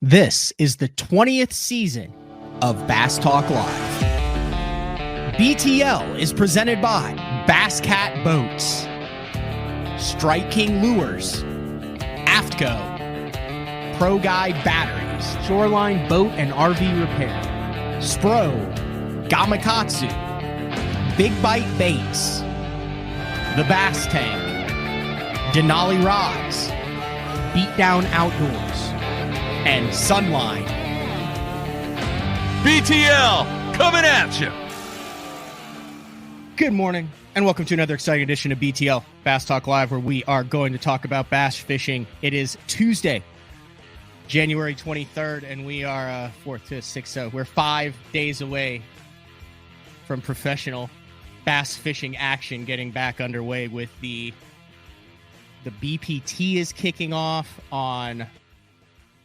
This is the 20th season of Bass Talk Live. BTL is presented by Bass Cat Boats, Strike King Lures, Aftco, Pro Guide Batteries, Shoreline Boat and RV Repair, Spro, Gamakatsu, Big Bite Baits, The Bass Tank, Denali Rods, Beatdown Outdoors, and Sunline. BTL coming at you. Good morning, and welcome to another exciting edition of BTL Bass Talk Live, where we are going to talk about bass fishing. It is Tuesday, January 23rd, and we are 4th to 6th, so we're 5 days away from professional bass fishing action getting back underway with the BPT is kicking off on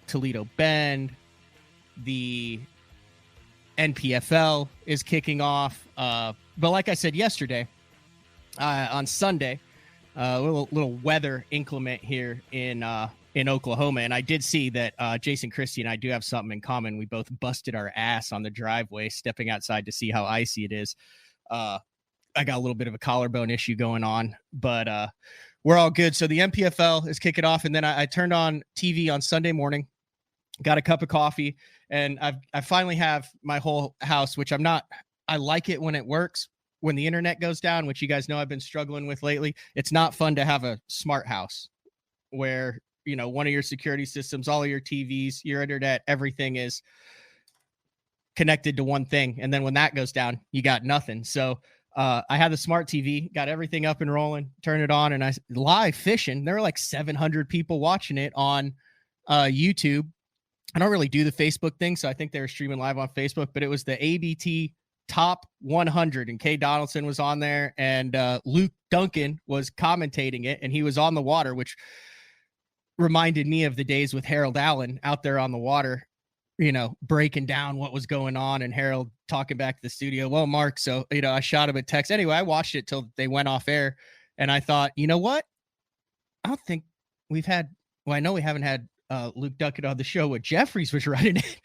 Toledo Bend. The NPFL is kicking off. But like I said yesterday, on Sunday, a little weather inclement here in Oklahoma. And I did see that Jason Christie and I do have something in common. We both busted our ass on the driveway, stepping outside to see how icy it is. I got a little bit of a collarbone issue going on, but we're all good. So the NPFL is kicking off. And then I turned on TV on Sunday morning, got a cup of coffee, and I finally have my whole house, which I like it when it works. When the internet goes down, which you guys know I've been struggling with lately, it's not fun to have a smart house where, you know, one of your security systems, all of your TVs, your internet, everything is connected to one thing. And then when that goes down, you got nothing. So I had the smart TV, got everything up and rolling, turn it on, and I live fishing. There were like 700 people watching it on YouTube. I don't really do the Facebook thing, so I think they were streaming live on Facebook, but it was the ABT Top 100, and Kay Donaldson was on there, and Luke Dunkin was commentating it, and he was on the water, which reminded me of the days with Harold Allen out there on the water, you know, breaking down what was going on, and Harold talking back to the studio. Well, Mark, so, you know, I shot him a text. Anyway, I watched it till they went off air, and I thought, you know what? I don't think I know we haven't had Luke Dunkin on the show when Jeffries was running it,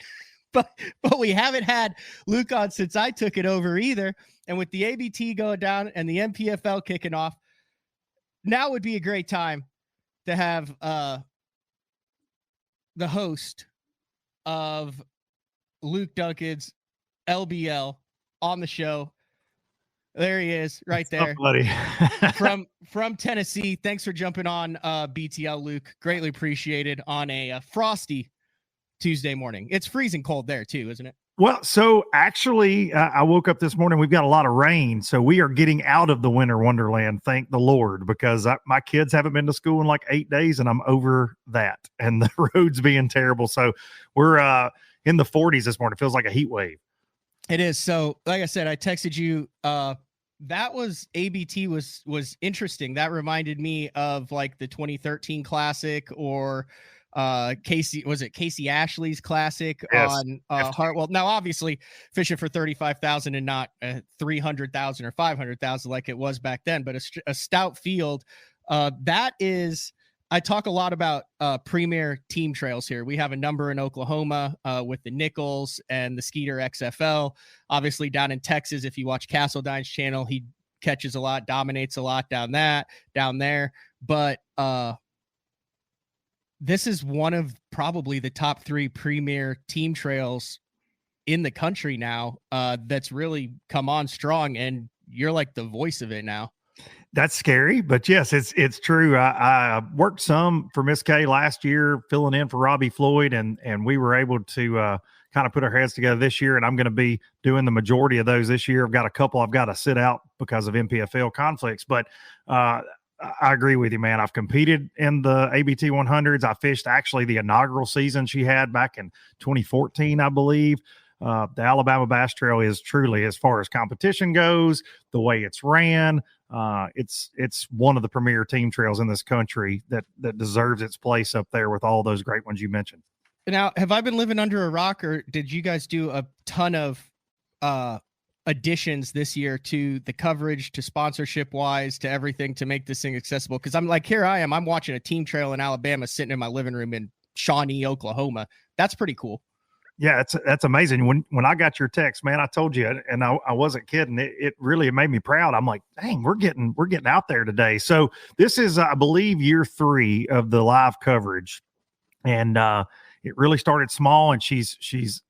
but we haven't had Luke on since I took it over either. And with the ABT going down and the NPFL kicking off, now would be a great time to have the host of Luke Dunkin's LBL on the show. There he is, right there. What's up, buddy? from Tennessee. Thanks for jumping on BTL, Luke. Greatly appreciated on a frosty Tuesday morning. It's freezing cold there too, isn't it? Well, so actually, I woke up this morning. We've got a lot of rain, so we are getting out of the winter wonderland. Thank the Lord, because my kids haven't been to school in like 8 days, and I'm over that, and the roads being terrible. So we're in the 40s this morning. It feels like a heat wave. It is. So, like I said, I texted you. That was ABT was interesting. That reminded me of like the 2013 Classic, or Casey Ashley's Classic. Yes, on Hartwell. Now, obviously, fishing for 35,000 and not 300,000 or 500,000 like it was back then, but a stout field. That is. I talk a lot about premier team trails here. We have a number in Oklahoma with the Nichols and the Skeeter XFL. Obviously, down in Texas, if you watch Castledine's channel, he catches a lot, dominates a lot down there. But this is one of probably the top 3 premier team trails in the country now that's really come on strong, and you're like the voice of it now. That's scary, but yes, it's true. I worked some for Miss K last year, filling in for Robbie Floyd, and we were able to kind of put our heads together this year, and I'm going to be doing the majority of those this year. I've got a couple I've got to sit out because of NPFL conflicts, but I agree with you, man. I've competed in the ABT100s. I fished actually the inaugural season she had back in 2014, I believe. The Alabama Bass Trail is truly, as far as competition goes, the way it's ran, it's one of the premier team trails in this country that deserves its place up there with all those great ones you mentioned. Now, have I been living under a rock, or did you guys do a ton of additions this year to the coverage, to sponsorship wise, to everything to make this thing accessible? Because I'm like, here I am, I'm watching a team trail in Alabama sitting in my living room in Shawnee, Oklahoma, that's pretty cool. Yeah, that's amazing. When I got your text, man, I told you, and I wasn't kidding. It really made me proud. I'm like, dang, we're getting out there today. So this is, I believe, year 3 of the live coverage, and it really started small, and she's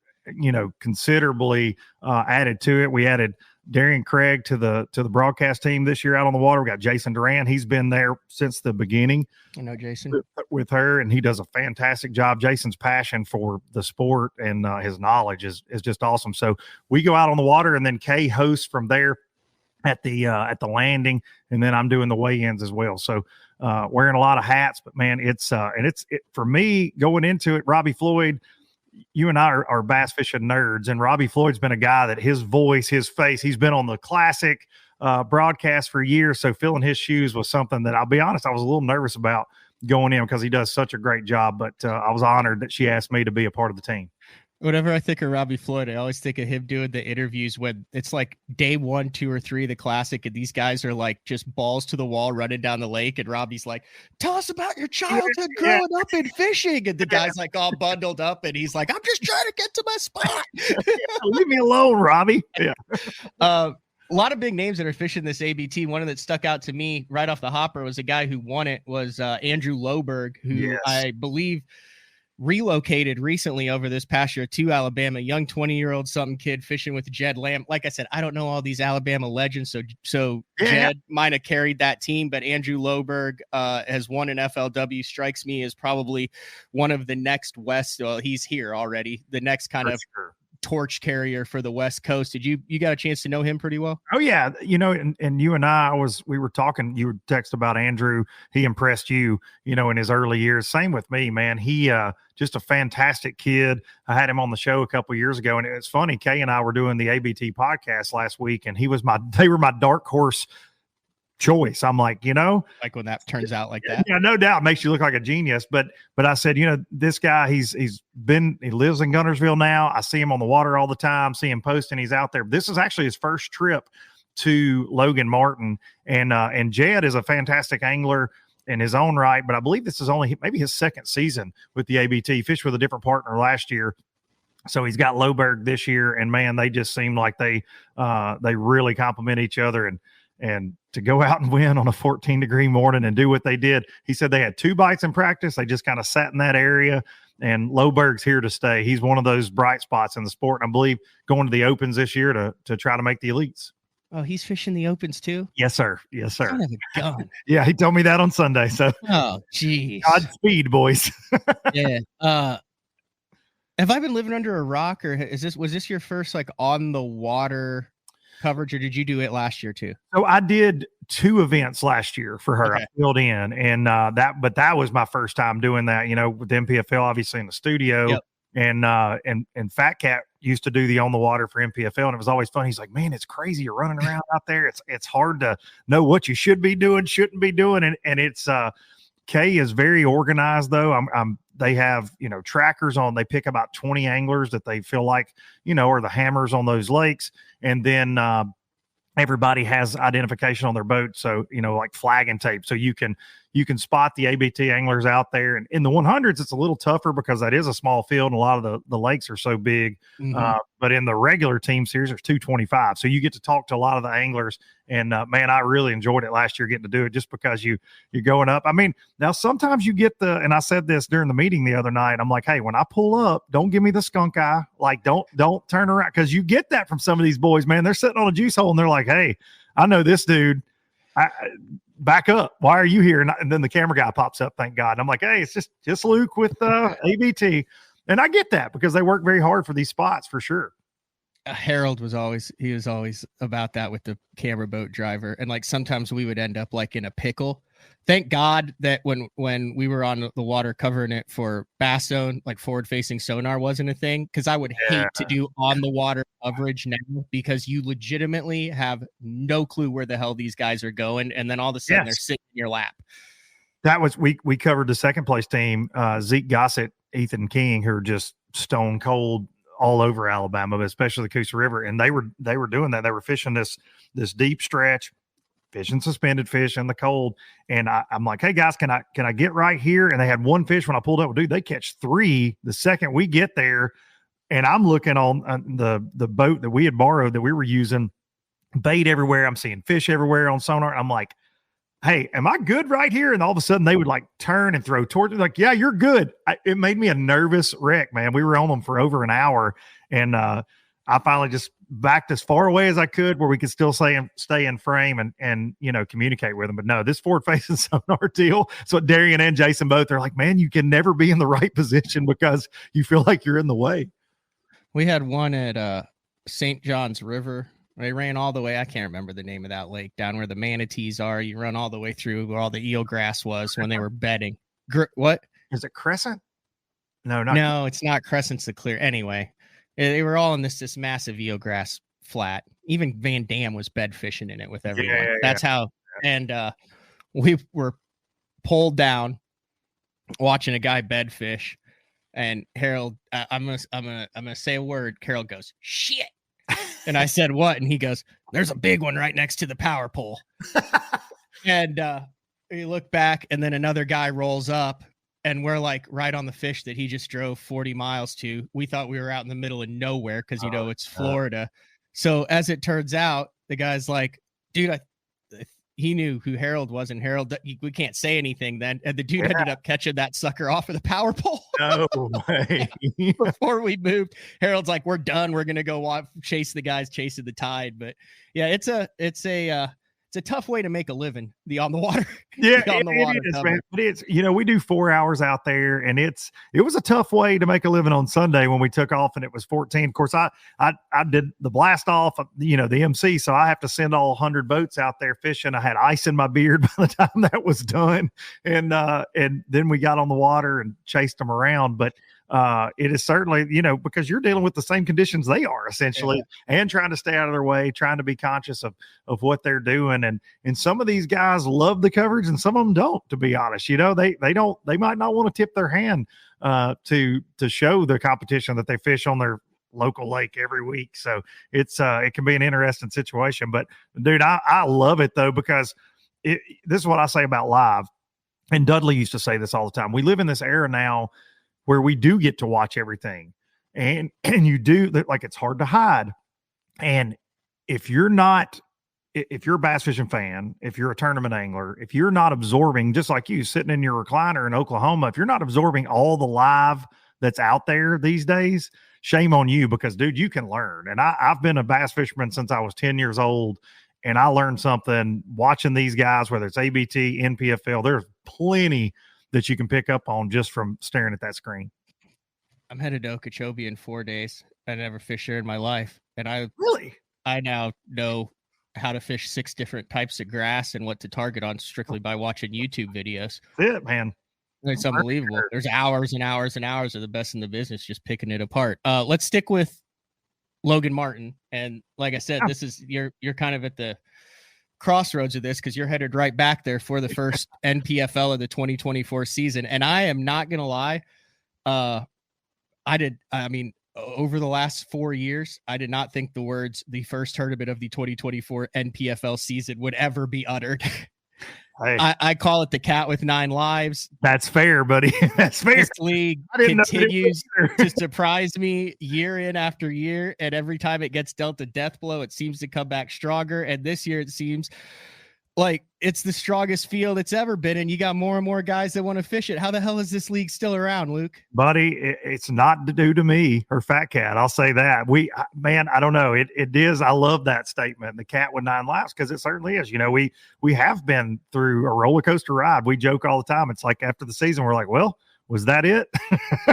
considerably added to it. We added Darian Craig to the broadcast team this year out on the water. We got Jason Duran. He's been there since the beginning. I know Jason with her, and he does a fantastic job. Jason's passion for the sport and his knowledge is just awesome. So we go out on the water, and then Kay hosts from there at the landing, and then I'm doing the weigh-ins as well. So wearing a lot of hats, but man, it's for me going into it. Robbie Floyd, you and I are bass fishing nerds, and Robbie Floyd's been a guy that his voice, his face, he's been on the classic broadcast for years. So filling his shoes was something that, I'll be honest, I was a little nervous about going in because he does such a great job. But I was honored that she asked me to be a part of the team. Whenever I think of Robbie Floyd, I always think of him doing the interviews when it's like day 1, 2, or 3 of the classic, and these guys are like just balls to the wall running down the lake, and Robbie's like, "Tell us about your childhood growing up in fishing," and the guy's like all bundled up, and he's like, "I'm just trying to get to my spot." Leave me alone, Robbie. Yeah. A lot of big names that are fishing this ABT. One that stuck out to me right off the hopper was a guy who won it was Andrew Loberg, who I believe relocated recently over this past year to Alabama, young 20-year-old something kid fishing with Jed Lamb. Like I said, I don't know all these Alabama legends, so Jed might have carried that team, but Andrew Loberg has won an FLW, strikes me as probably one of the next West. Well, he's here already. The next kind of torch carrier for the West Coast. Did you got a chance to know him pretty well? Oh yeah. And you and we were talking, you would text about Andrew. He impressed you, in his early years. Same with me, man. He, just a fantastic kid. I had him on the show a couple of years ago, and it's funny. Kay and I were doing the ABT podcast last week, and they were my dark horse choice. I'm like, like when that turns out like that. Yeah, no doubt makes you look like a genius. But I said, this guy, he lives in Guntersville now. I see him on the water all the time, see him posting. He's out there. This is actually his first trip to Logan Martin, and Jed is a fantastic angler in his own right. But I believe this is only maybe his second season with the ABT. He fished with a different partner last year. So he's got Loberg this year, and man, they just seem like they really complement each other. And to go out and win on a 14-degree morning and do what they did, he said they had 2 bites in practice. They just kind of sat in that area, and Loberg's here to stay. He's one of those bright spots in the sport, and I believe going to the Opens this year to try to make the elites. Oh, he's fishing the Opens too? Yes, sir. Yes, sir. Son of a gun. Yeah, he told me that on Sunday. So, oh, geez. Godspeed, boys. Yeah. Have I been living under a rock, or was this your first like on the water coverage, or did you do it last year too? So I did 2 events last year for her. Okay. I filled in, and that was my first time doing that. With NPFL, obviously in the studio, yep. and Fat Cat used to do the on the water for NPFL, and it was always fun. He's like, man, it's crazy. You're running around out there. It's hard to know what you should be doing, shouldn't be doing, and it's Kay is very organized though. They have, trackers on, they pick about 20 anglers that they feel like, are the hammers on those lakes. And then everybody has identification on their boat. So, like flag and tape. So you can spot the ABT anglers out there. And in the 100s, it's a little tougher because that is a small field and a lot of the lakes are so big. Mm-hmm. But in the regular team series, there's 225. So you get to talk to a lot of the anglers. And man, I really enjoyed it last year getting to do it just because you're going up. I mean, now sometimes you get and I said this during the meeting the other night, I'm like, hey, when I pull up, don't give me the skunk eye. Like, don't turn around. Cause you get that from some of these boys, man. They're sitting on a juice hole and they're like, hey, I know this dude. Back up. Why are you here? And then the camera guy pops up, thank God. And I'm like, hey, it's just Luke with ABT. And I get that because they work very hard for these spots for sure. Harold was always about that with the camera boat driver. And like sometimes we would end up like in a pickle. Thank God that when we were on the water covering it for Bass Zone, like forward facing sonar wasn't a thing. Cause I would hate to do on the water coverage now because you legitimately have no clue where the hell these guys are going. And then all of a sudden they're sitting in your lap. That was, we covered the second place team, Zeke Gossett, Ethan King, who are just stone cold all over Alabama, but especially the Coosa River. And they were doing that. They were fishing this deep stretch. fishing suspended fish in the cold. And I'm like, hey guys, can I get right here? And they had one fish when I pulled up. Dude, they catch 3 the second we get there. And I'm looking on the boat that we had borrowed that we were using, bait everywhere. I'm seeing fish everywhere on sonar. I'm like, hey, am I good right here? And all of a sudden they would like turn and throw towards me. Like, yeah, you're good. It made me a nervous wreck, man. We were on them for over an hour. And I finally just backed as far away as I could where we could still stay in frame and communicate with them. But no, this forward facing sonar deal. So Darian and Jason both are like, man, you can never be in the right position because you feel like you're in the way. We had one at St. John's River. They ran all the way. I can't remember the name of that lake down where the manatees are. You run all the way through where all the eel grass was when they were bedding. What? Is it Crescent? No, it's not Crescent's the clear. Anyway, they were all in this massive eel grass flat. Even Van Dam was bed fishing in it with everyone. Yeah. That's how. And we were pulled down watching a guy bed fish. And Harold, I'm gonna say a word. Harold goes, shit. And I said, what? And he goes, there's a big one right next to the power pole. And we look back, and then another guy rolls up, and we're like right on the fish that he just drove 40 miles to. We thought we were out in the middle of nowhere because, it's Florida. So as it turns out, the guy's like, dude, he knew who Harold was, and Harold, we can't say anything then. And the dude ended up catching that sucker off of the power pole. No way. Before we moved, Harold's like, we're done. We're going to go chase the guys chasing the tide. But yeah, it's a tough way to make a living, on the water. Yeah, it is, man. But it's, we do 4 hours out there, and it was a tough way to make a living on Sunday when we took off and it was 14. Of course, I did the blast off, the MC, so I have to send all 100 boats out there fishing. I had ice in my beard by the time that was done. And then we got on the water and chased them around. But it is certainly, because you're dealing with the same conditions they are essentially, and trying to stay out of their way, trying to be conscious of what they're doing. And some of these guys love the coverage and some of them don't, to be honest. They might not want to tip their hand to show the competition that they fish on their local lake every week. So it can be an interesting situation. But dude, I love it though, because this is what I say about live. And Dudley used to say this all the time. We live in this era now where we do get to watch everything, and you do, like, it's hard to hide. And if you're a bass fishing fan, if you're a tournament angler, if you're not absorbing, just like you sitting in your recliner in Oklahoma, if you're not absorbing all the live that's out there these days, shame on you, because dude, you can learn. And I've been a bass fisherman since I was 10 years old. And I learned something watching these guys, whether it's ABT, NPFL, there's plenty that you can pick up on just from staring at that screen. I'm headed to Okeechobee in 4 days. I never fished there in my life. And I now know how to fish 6 different types of grass and what to target on strictly by watching YouTube videos. That's it, man. It's unbelievable. There's hours and hours and hours of the best in the business just picking it apart. Let's stick with Logan Martin. And like I said, this is you're kind of at the crossroads of this because you're headed right back there for the first NPFL of the 2024 season. And I am not going to lie. Over the last 4 years, I did not think the words "the first tournament of the 2024 NPFL season" would ever be uttered. Hey. I call it the cat with 9 lives. That's fair, buddy. That's fair. This league continues to surprise me year in after year. And every time it gets dealt a death blow, it seems to come back stronger. And this year it seems like it's the strongest field it's ever been. And you got more and more guys that want to fish it. How the hell is this league still around, Luke? Buddy, it's not due to me or Fat Cat. I'll say that. I don't know. It is. I love that statement, the cat with 9 lives, because it certainly is. We have been through a roller coaster ride. We joke all the time. It's like after the season, we're like, well, was that it?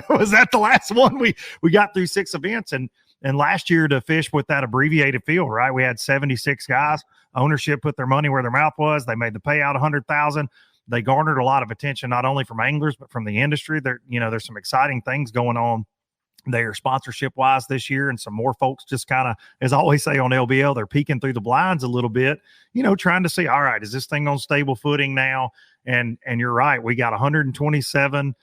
Was that the last one? We got through 6 events, and last year to fish with that abbreviated field, right? We had 76 guys. Ownership put their money where their mouth was. They made the payout $100,000. They garnered a lot of attention, not only from anglers, but from the industry. There's some exciting things going on there sponsorship wise this year. And some more folks just kind of, as I always say on LBL, they're peeking through the blinds a little bit, trying to see, all right, is this thing on stable footing now? And you're right. We got 127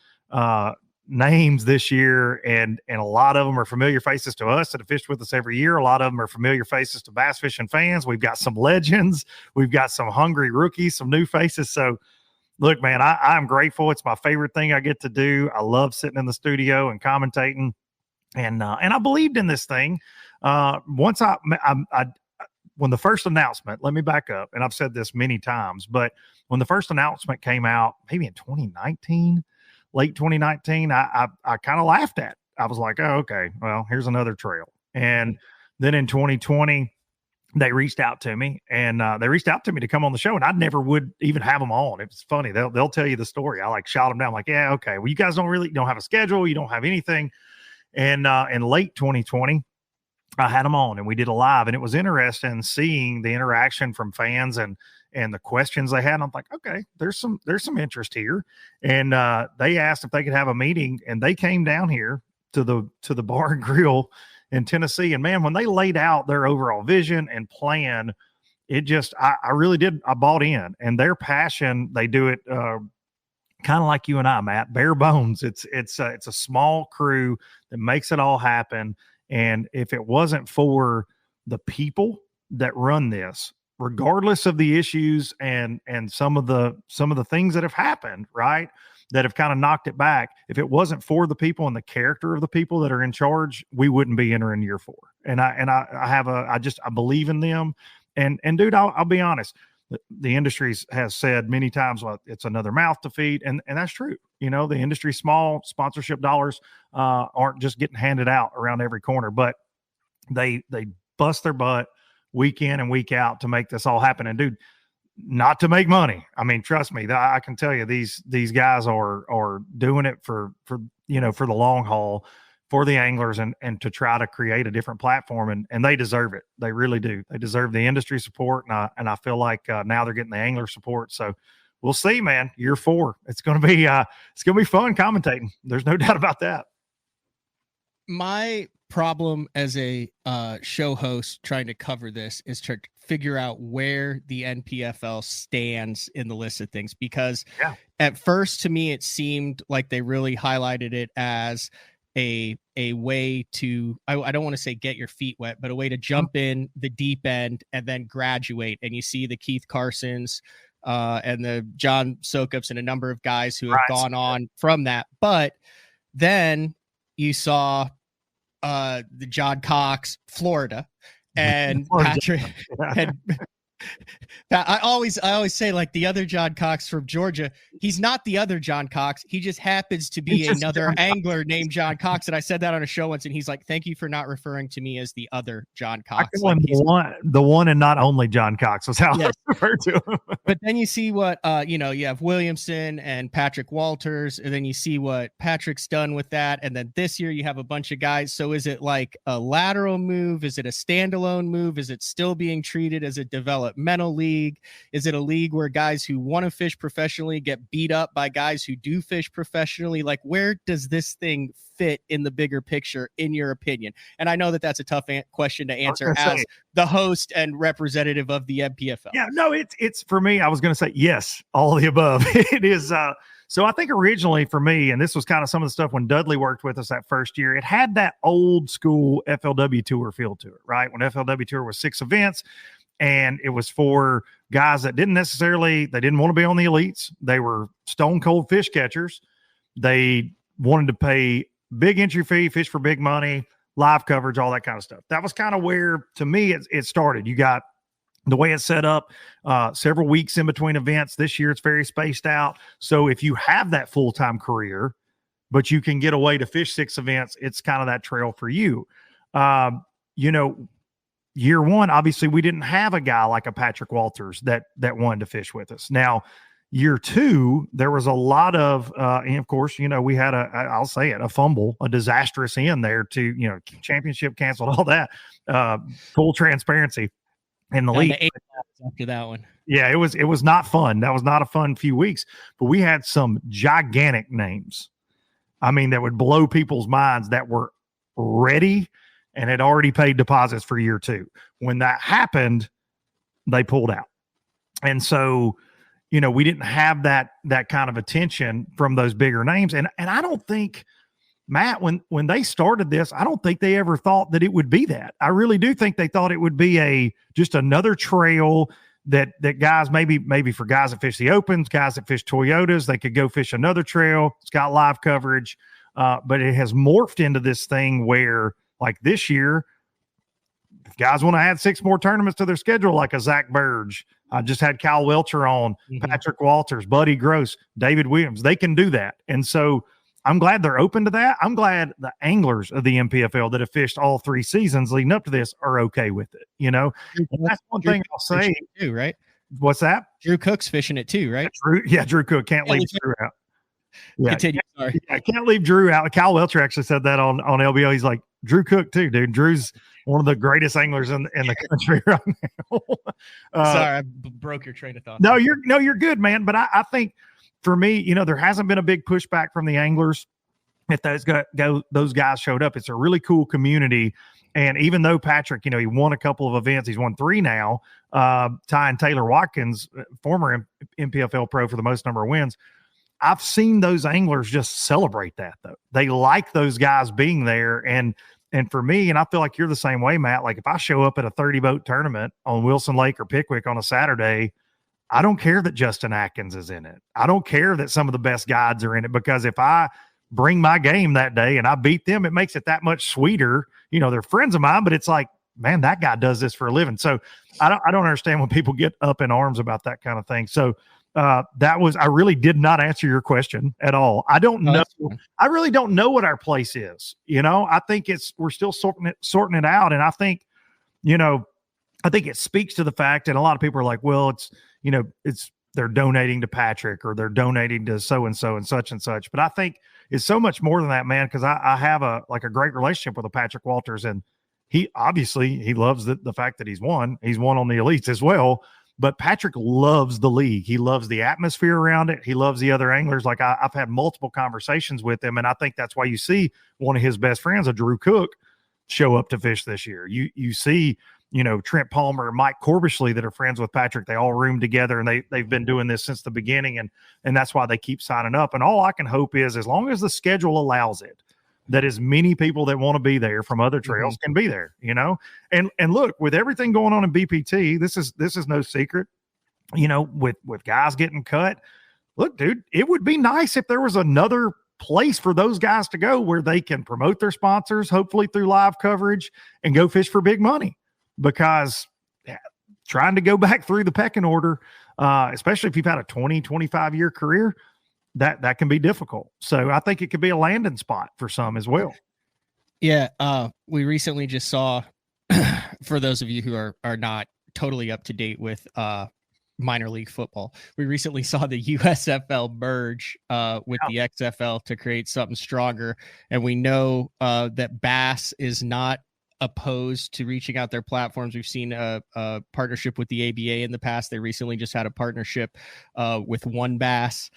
names this year, and a lot of them are familiar faces to us that have fished with us every year. A lot of them are familiar faces to bass fishing fans. We've got some legends. We've got some hungry rookies, some new faces. So look, man, I'm grateful. It's my favorite thing I get to do. I love sitting in the studio and commentating, and I believed in this thing. Once when the first announcement, let me back up, and I've said this many times, but when the first announcement came out, maybe in 2019, late 2019, I kind of laughed at it. I was like, oh, okay, well, here's another trail. And then in 2020, they reached out to me, and they reached out to me to come on the show, and I never would even have them on. It was funny. They'll tell you the story. I like shot them down, like, yeah, okay, well, you guys don't have a schedule. You don't have anything. And in late 2020, I had them on, and we did a live, and it was interesting seeing the interaction from fans and the questions they had. And I'm like, okay, there's some interest here. And they asked if they could have a meeting, and they came down here to the bar and grill in Tennessee. And man, when they laid out their overall vision and plan, it just, I really did. I bought in, and their passion, they do it kind of like you and I, Matt, bare bones. It's a small crew that makes it all happen. And if it wasn't for the people that run this, regardless of the issues and some of the things that have happened, right, that have kind of knocked it back, if it wasn't for the people and the character of the people that are in charge, we wouldn't be entering year 4. And I believe in them. And dude, I'll be honest. The industry has said many times, well, it's another mouth to feed. And that's true. You know, the industry's small. Sponsorship dollars aren't just getting handed out around every corner, but they bust their butt week in and week out to make this all happen. And dude, not to make money. I mean, trust me, I can tell you these guys are doing it for the long haul, for the anglers, and to try to create a different platform, and they deserve it. They really do. They deserve the industry support, and I feel like now they're getting the angler support. So we'll see, man. Year 4, it's gonna be fun commentating. There's no doubt about that. My problem as a show host trying to cover this is to figure out where the NPFL stands in the list of things, because at first, to me, it seemed like they really highlighted it as a way to, I don't want to say get your feet wet, but a way to jump in the deep end and then graduate. And you see the Keith Carsons and the John Sokups and a number of guys who have gone on from that. But then you saw the John Cox, Florida, and Patrick and I always say, like, the other John Cox from Georgia, he's not the other John Cox. He just happens to be another angler named John Cox. And I said that on a show once, and he's like, thank you for not referring to me as the other John Cox. Like, the one and not only John Cox was how I referred to him. But then you see what, you have Williamson and Patrick Walters, and then you see what Patrick's done with that. And then this year you have a bunch of guys. So is it like a lateral move? Is it a standalone move? Is it still being treated as a developmental league? Is it a league where guys who want to fish professionally get beat up by guys who do fish professionally? Like, where does this thing fit in the bigger picture, in your opinion? And I know that that's a tough question to answer as the host and representative of the NPFL. Yeah, no, it's for me. I was going to say yes, all of the above. It is. So I think originally for me, and this was kind of some of the stuff when Dudley worked with us that first year, it had that old school FLW Tour feel to it, right? When FLW Tour was 6 events. And it was for guys that didn't want to be on the elites. They were stone cold fish catchers. They wanted to pay big entry fee, fish for big money, live coverage, all that kind of stuff. That was kind of where, to me, it started. You got the way it's set up, several weeks in between events. This year, it's very spaced out. So if you have that full-time career, but you can get away to fish 6 events, it's kind of that trail for you. Year 1, obviously, we didn't have a guy like a Patrick Walters that wanted to fish with us. Now, year 2, there was a lot of, and of course, we had I'll say it, a fumble, a disastrous end there to, championship canceled, all that, full transparency in the league. After that one. Yeah, it was not fun. That was not a fun few weeks, but we had some gigantic names. I mean, that would blow people's minds that were ready and had already paid deposits for year 2. When that happened, they pulled out. And so, we didn't have that kind of attention from those bigger names. And I don't think, Matt, when they started this, I don't think they ever thought that it would be that. I really do think they thought it would be just another trail that guys, maybe for guys that fish the Opens, guys that fish Toyotas, they could go fish another trail. It's got live coverage, but it has morphed into this thing where, like this year, if guys want to add 6 more tournaments to their schedule, like a Zach Burge, I just had Kyle Welcher on, Patrick Walters, Buddy Gross, David Williams, they can do that. And so I'm glad they're open to that. I'm glad the anglers of the NPFL that have fished all 3 seasons leading up to this are okay with it. That's one thing I'll say too, right? What's that? Drew Cook's fishing it too, right? Drew Cook can't leave Drew out. Yeah, continue. Sorry. I can't leave Drew out. Kyle Welcher actually said that on LBO. He's like, Drew Cook too, dude. Drew's one of the greatest anglers in the country right now. Sorry, I broke your train of thought. No, you're good, man. But I think for me, there hasn't been a big pushback from the anglers. If those guys showed up, it's a really cool community. And even though Patrick, he won a couple of events, he's won 3 now. Ty and Taylor Watkins, former NPFL pro for the most number of wins. I've seen those anglers just celebrate that, though. They like those guys being there. And for me, and I feel like you're the same way, Matt, like if I show up at a 30-boat tournament on Wilson Lake or Pickwick on a Saturday, I don't care that Justin Atkins is in it. I don't care that some of the best guides are in it, because if I bring my game that day and I beat them, it makes it that much sweeter. They're friends of mine, but it's like, man, that guy does this for a living. So I don't understand when people get up in arms about that kind of thing. So I really did not answer your question at all. I don't know. I really don't know what our place is. I think we're still sorting it out. And I think, it speaks to the fact, and a lot of people are like, well, they're donating to Patrick, or they're donating to so-and-so and such and such. But I think it's so much more than that, man, because I have a great relationship with a Patrick Walters, and he loves the fact that he's won on the elites as well. But Patrick loves the league. He loves the atmosphere around it. He loves the other anglers. Like I've had multiple conversations with him, and I think that's why you see one of his best friends, a Drew Cook, show up to fish this year. You see, Trent Palmer, Mike Corbishley, that are friends with Patrick. They all room together, and they've been doing this since the beginning, and that's why they keep signing up. And all I can hope is, as long as the schedule allows it, that as many people that want to be there from other trails can be there, and look, with everything going on in BPT, this is no secret, with guys getting cut. Look, dude, it would be nice if there was another place for those guys to go where they can promote their sponsors, hopefully through live coverage, and go fish for big money, because trying to go back through the pecking order, especially if you've had a 20-25 year career, that can be difficult. So I think it could be a landing spot for some as well. Yeah. We recently just saw, for those of you who are not totally up to date with minor league football, we recently saw the USFL merge with the XFL to create something stronger. And we know that Bass is not opposed to reaching out their platforms. We've seen a partnership with the ABA in the past. They recently just had a partnership with One Bass.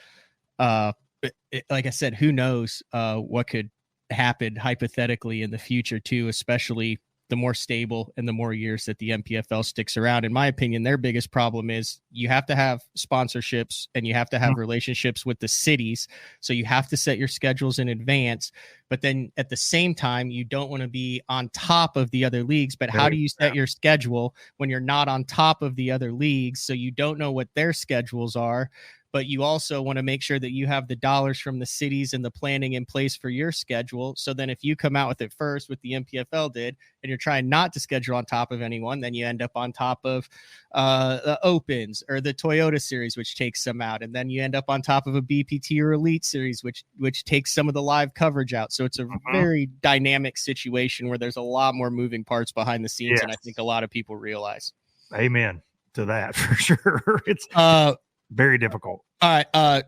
Like I said, who knows what could happen hypothetically in the future too, especially the more stable and the more years that the NPFL sticks around. In my opinion, their biggest problem is you have to have sponsorships and you have to have relationships with the cities. So you have to set your schedules in advance, but then at the same time, you don't want to be on top of the other leagues. But how do you set your schedule when you're not on top of the other leagues? So you don't know what their schedules are, but you also want to make sure that you have the dollars from the cities and the planning in place for your schedule. So then if you come out with it first, what the NPFL did, and you're trying not to schedule on top of anyone, then you end up on top of the Opens or the Toyota series, which takes some out. And then you end up on top of a BPT or Elite series, which takes some of the live coverage out. So it's a very dynamic situation where there's a lot more moving parts behind the scenes. And I think a lot of people realize. Amen to that for sure. It's very difficult. All right.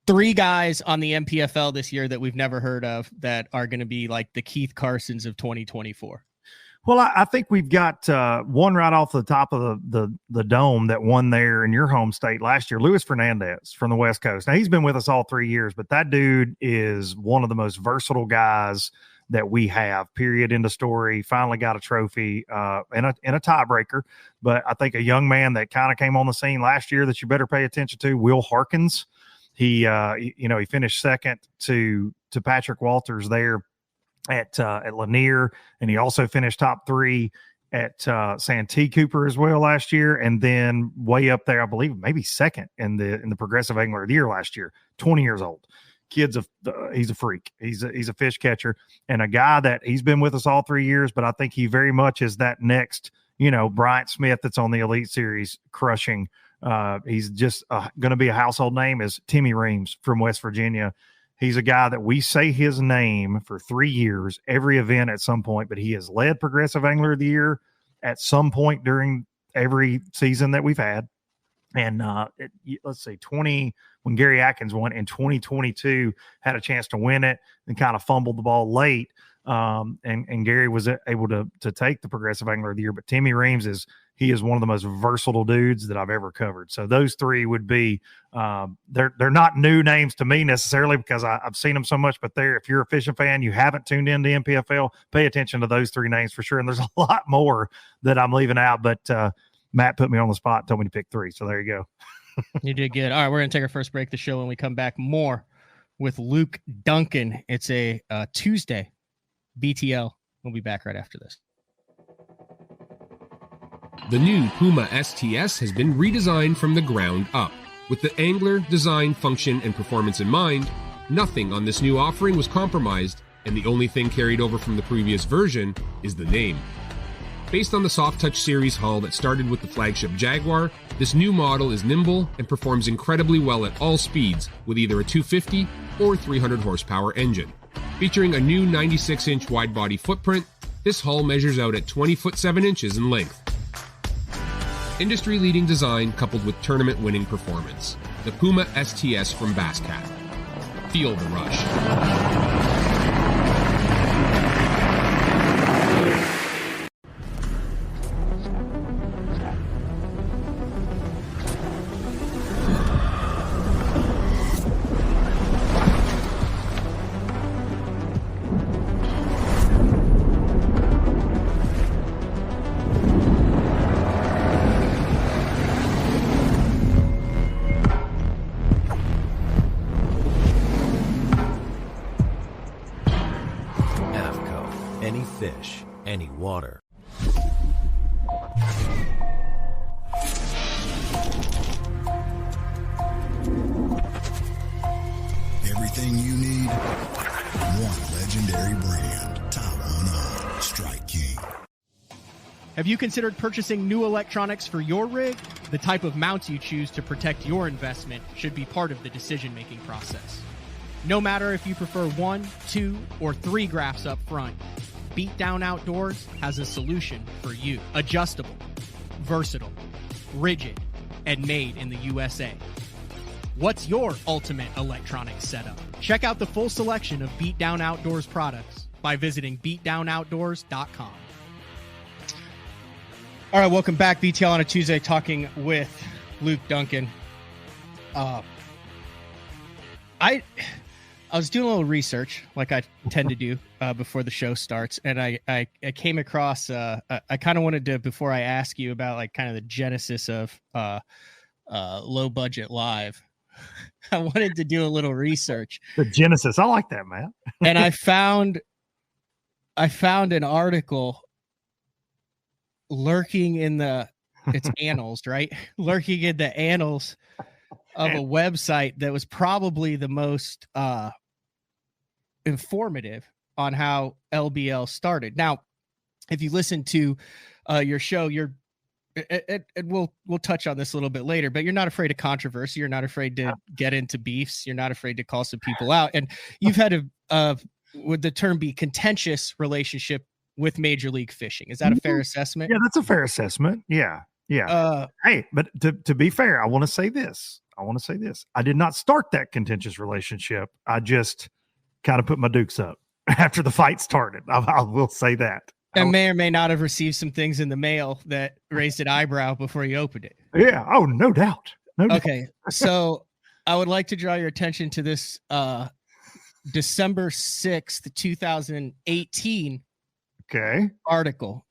3 guys on the NPFL this year that we've never heard of that are going to be like the Keith Carsons of 2024. Well, I think we've got one right off the top of the dome that won there in your home state last year, Luis Fernandez from the West Coast. Now, he's been with us all 3 years, but that dude is one of the most versatile guys that we have. Period. End of story. Finally got a trophy and a tiebreaker. But I think a young man that kind of came on the scene last year that you better pay attention to, Will Harkins. He finished second to Patrick Walters there at Lanier, and he also finished top 3 at Santee Cooper as well last year, and then way up there, I believe maybe second in the Progressive Angler of the Year last year. 20 years old. He's a freak. He's a fish catcher, and a guy that he's been with us all 3 years, but I think he very much is that next, Bryant Smith that's on the Elite Series crushing. He's just going to be a household name is Timmy Reams from West Virginia. He's a guy that we say his name for 3 years, every event at some point, but he has led Progressive Angler of the Year at some point during every season that we've had. And let's see, when Gary Atkins won in 2022, had a chance to win it and kind of fumbled the ball late. And Gary was able to take the Progressive Angler of the Year. But Timmy Reams is one of the most versatile dudes that I've ever covered. So those three would be they're not new names to me necessarily because I've seen them so much. But if you're a fishing fan, you haven't tuned into NPFL, pay attention to those three names for sure. And there's a lot more that I'm leaving out, but Matt put me on the spot and told me to pick 3. So there you go. You did good. All right, we're going to take our first break of the show. When we come back, more with Luke Dunkin. It's a Tuesday BTL. We'll be back right after this. The new Puma STS has been redesigned from the ground up. With the angler, design, function, and performance in mind, nothing on this new offering was compromised, and the only thing carried over from the previous version is the name. Based on the Soft Touch series hull that started with the flagship Jaguar, this new model is nimble and performs incredibly well at all speeds with either a 250 or 300 horsepower engine. Featuring a new 96-inch wide-body footprint, this hull measures out at 20 foot 7 inches in length. Industry-leading design coupled with tournament-winning performance. The Puma STS from Basscat. Feel the rush. Any fish, any water. Everything you need, one legendary brand. Top 100, Strike King. Have you considered purchasing new electronics for your rig? The type of mounts you choose to protect your investment should be part of the decision-making process. No matter if you prefer 1, 2, or 3 graphs up front, Beatdown Outdoors has a solution for you. Adjustable, versatile, rigid, and made in the USA. What's your ultimate electronics setup? Check out the full selection of Beatdown Outdoors products by visiting beatdownoutdoors.com. All right, welcome back. BTL on a Tuesday, talking with Luke Dunkin. I was doing a little research, like I tend to do before the show starts, and I came across. I kind of wanted to, before I ask you about like kind of the genesis of Low Budget Live, I wanted to do a little research. The genesis, I like that, man. And I found an article lurking in its annals, right? Lurking in the annals of a website that was probably the most informative on how LBL started. Now, if you listen to your show, we'll touch on this a little bit later, but you're not afraid of controversy. You're not afraid to get into beefs. You're not afraid to call some people out. And you've had would the term be contentious relationship with Major League Fishing? Is that a fair assessment? Yeah, that's a fair assessment. Yeah. Hey, but to be fair, I want to say this. I did not start that contentious relationship. I just kind of put my dukes up after the fight started. I will say that. And may or may not have received some things in the mail that raised an eyebrow before you opened it. Yeah. Oh, no doubt. Okay. So I would like to draw your attention to this December 6th, 2018 article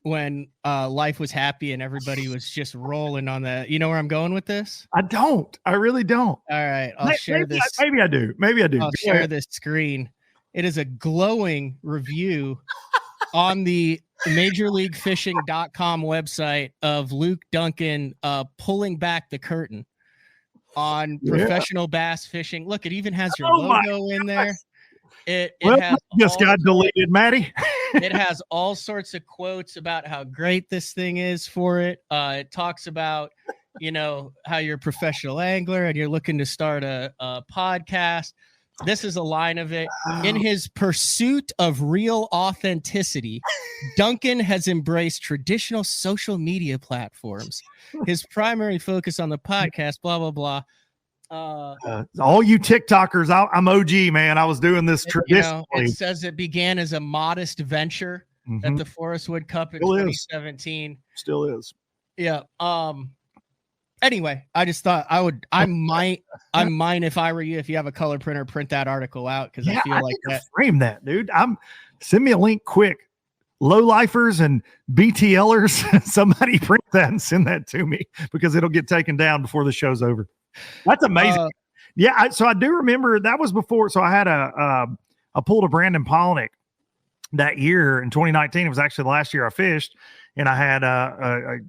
when life was happy and everybody was just rolling on the. You know where I'm going with this? I don't. I really don't. All right, I'll share this. Maybe I do. Maybe I do. I'll share this screen. It is a glowing review on the MajorLeagueFishing.com website of Luke Dunkin pulling back the curtain on professional bass fishing. Look, it even has your logo in there. It has just got deleted, Maddie. It has all sorts of quotes about how great this thing is for it. It talks about, how you're a professional angler and you're looking to start a podcast. This is a line of it. In his pursuit of real authenticity, Dunkin has embraced traditional social media platforms. His primary focus on the podcast, blah, blah, blah. All you TikTokers, I'm OG, man. I was doing this traditionally. It says it began as a modest venture at the Forest Wood Cup in 2017. Still is. Yeah. Anyway, I just thought I might if I were you, if you have a color printer, print that article out because I feel like that. Frame that, dude. Send me a link quick. Low lifers and BTLers, somebody print that and send that to me because it'll get taken down before the show's over. That's amazing. So I do remember that was before. So I had I pulled a Brandon Polnick that year in 2019. It was actually the last year I fished, and I had a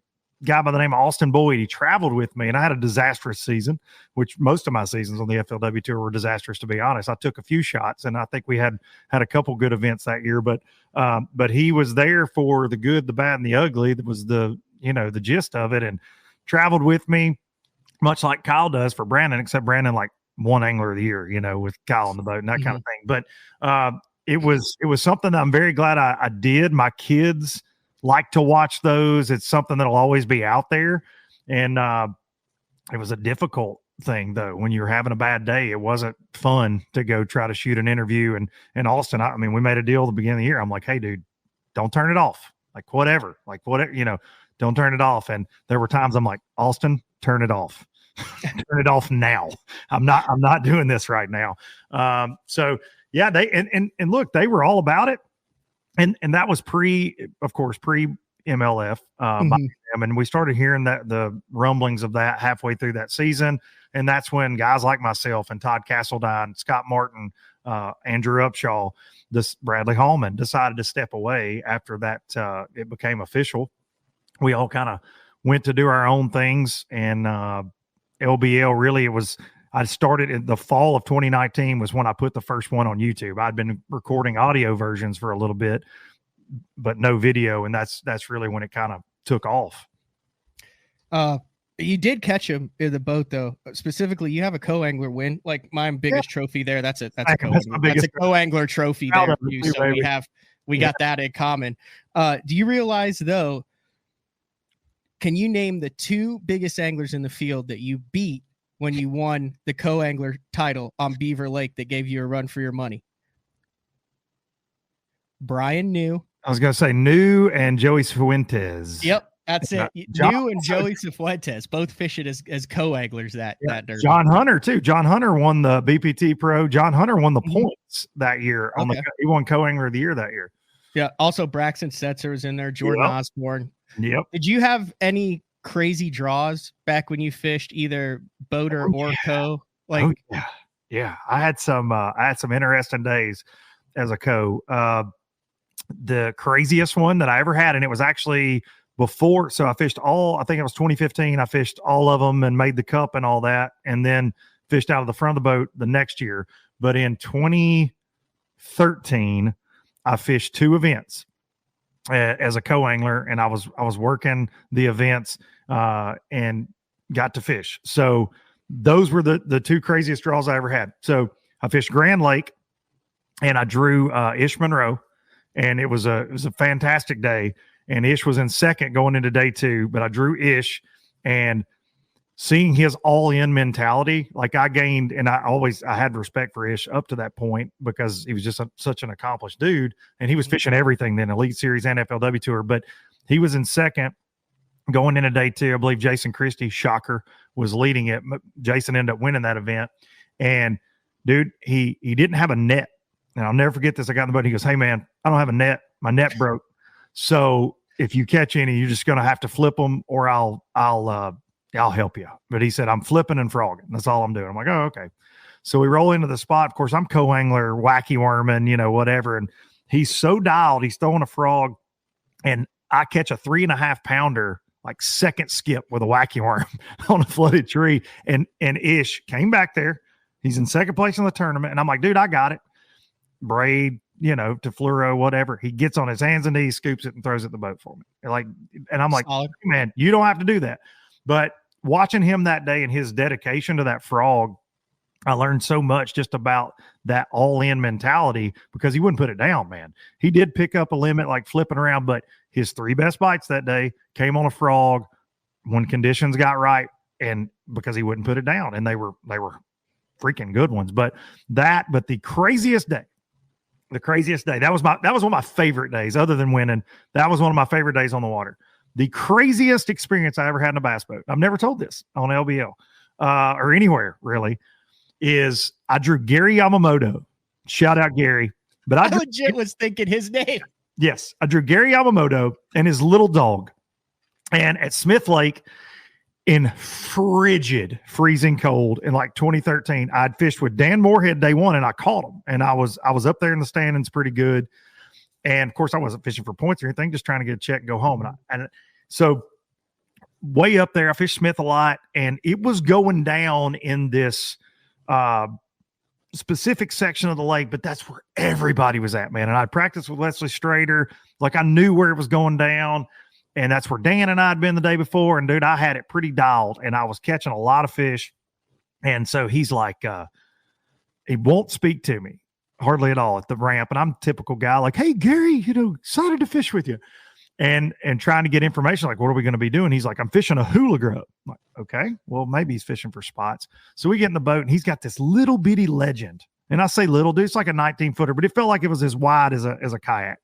guy by the name of Austin Boyd. He traveled with me, and I had a disastrous season, which most of my seasons on the FLW tour were disastrous, to be honest. I took a few shots, and I think we had a couple good events that year, but he was there for the good, the bad, and the ugly. That was the gist of it, and traveled with me, much like Kyle does for Brandon, except Brandon like one angler of the year, with Kyle on the boat and that kind of thing. But it was something that I'm very glad I did. My kids like to watch those. It's something that'll always be out there. And it was a difficult thing though. When you're having a bad day, it wasn't fun to go try to shoot an interview. And Austin, I mean, we made a deal at the beginning of the year. I'm like, hey dude, don't turn it off. Like whatever, don't turn it off. And there were times I'm like, Austin, turn it off. Turn it off now. I'm not doing this right now. So yeah, they and look, they were all about it. And that was pre MLF by them, and we started hearing the rumblings of that halfway through that season, and that's when guys like myself and Todd Castledine, Scott Martin, Andrew Upshaw, Bradley Hallman decided to step away after that. It became official. We all kind of went to do our own things, and LBL really I started in the fall of 2019 was when I put the first one on YouTube. I'd been recording audio versions for a little bit, but no video. And that's really when it kind of took off. You did catch him in the boat though. Specifically, you have a co-angler win. Like my biggest trophy there. That's a co-angler trophy there. Too, so we got that in common. Do you realize though, can you name the two biggest anglers in the field that you beat when you won the co-angler title on Beaver Lake that gave you a run for your money? Brian New. I was going to say New and Joey Fuentes. Yep, that's it. New and Joey Fuentes, both fishing as co-anglers that derby. John Hunter too. John Hunter won the BPT Pro. John Hunter won the points that year. He won co-angler of the year that year. Yeah. Also, Braxton Setzer was in there. Jordan Osborne. Yep. Did you have any crazy draws back when you fished either boater or co? Yeah. I had some interesting days as a co. The craziest one that I ever had, and it was actually before. So I fished I think it was 2015. I fished all of them and made the cup and all that, and then fished out of the front of the boat the next year. But in 2013, I fished two events as a co-angler, and I was working the events and got to fish. So those were the two craziest draws I ever had. So I fished Grand Lake, and I drew Ish Monroe, and it was a fantastic day. And Ish was in second going into day two, but I drew Ish, and seeing his all-in mentality, like I gained, and I had respect for Ish up to that point because he was just such an accomplished dude, and he was fishing everything then, Elite Series and FLW Tour. But he was in second going into day two. I believe Jason Christie, shocker, was leading it. Jason ended up winning that event, and dude, he didn't have a net. And I'll never forget this. I got in the boat and he goes, hey man, I don't have a net. My net broke. So if you catch any, you're just going to have to flip them or I'll help you. But he said, I'm flipping and frogging. That's all I'm doing. I'm like, oh, okay. So we roll into the spot. Of course, I'm co-angler, wacky worming, whatever. And he's so dialed, he's throwing a frog. And I catch a 3.5 pounder, like second skip with a wacky worm on a flooded tree. And Ish came back there. He's in second place in the tournament. And I'm like, dude, I got it. Braid, to fluoro, whatever. He gets on his hands and knees, scoops it and throws it in the boat for me. And I'm like, man, you don't have to do that. But watching him that day and his dedication to that frog, I learned so much just about that all-in mentality because he wouldn't put it down, man. He did pick up a limit like flipping around, but his 3 best bites that day came on a frog when conditions got right, and because he wouldn't put it down, and they were freaking good ones. But the craziest day, that was one of my favorite days other than winning. That was one of my favorite days on the water. The craziest experience I ever had in a bass boat, I've never told this on LBL or anywhere really, is I drew Gary Yamamoto. Shout out Gary. But I legit was thinking his name. Yes. I drew Gary Yamamoto and his little dog. And at Smith Lake in frigid, freezing cold in like 2013, I'd fished with Dan Moorhead day one and I caught him. And I was up there in the standings pretty good. And of course I wasn't fishing for points or anything, just trying to get a check and go home. And so way up there, I fished Smith a lot and it was going down in this specific section of the lake, but that's where everybody was at, man. And I practiced with Leslie Strader. Like I knew where it was going down. And that's where Dan and I had been the day before. And dude, I had it pretty dialed and I was catching a lot of fish. And so he's like, he won't speak to me hardly at all at the ramp. And I'm a typical guy like, hey, Gary, excited to fish with you. And trying to get information, like, what are we going to be doing? He's like, I'm fishing a hula grub. I'm like, okay, well, maybe he's fishing for spots. So we get in the boat and he's got this little bitty Legend. And I say little, dude, it's like a 19-footer, but it felt like it was as wide as a kayak.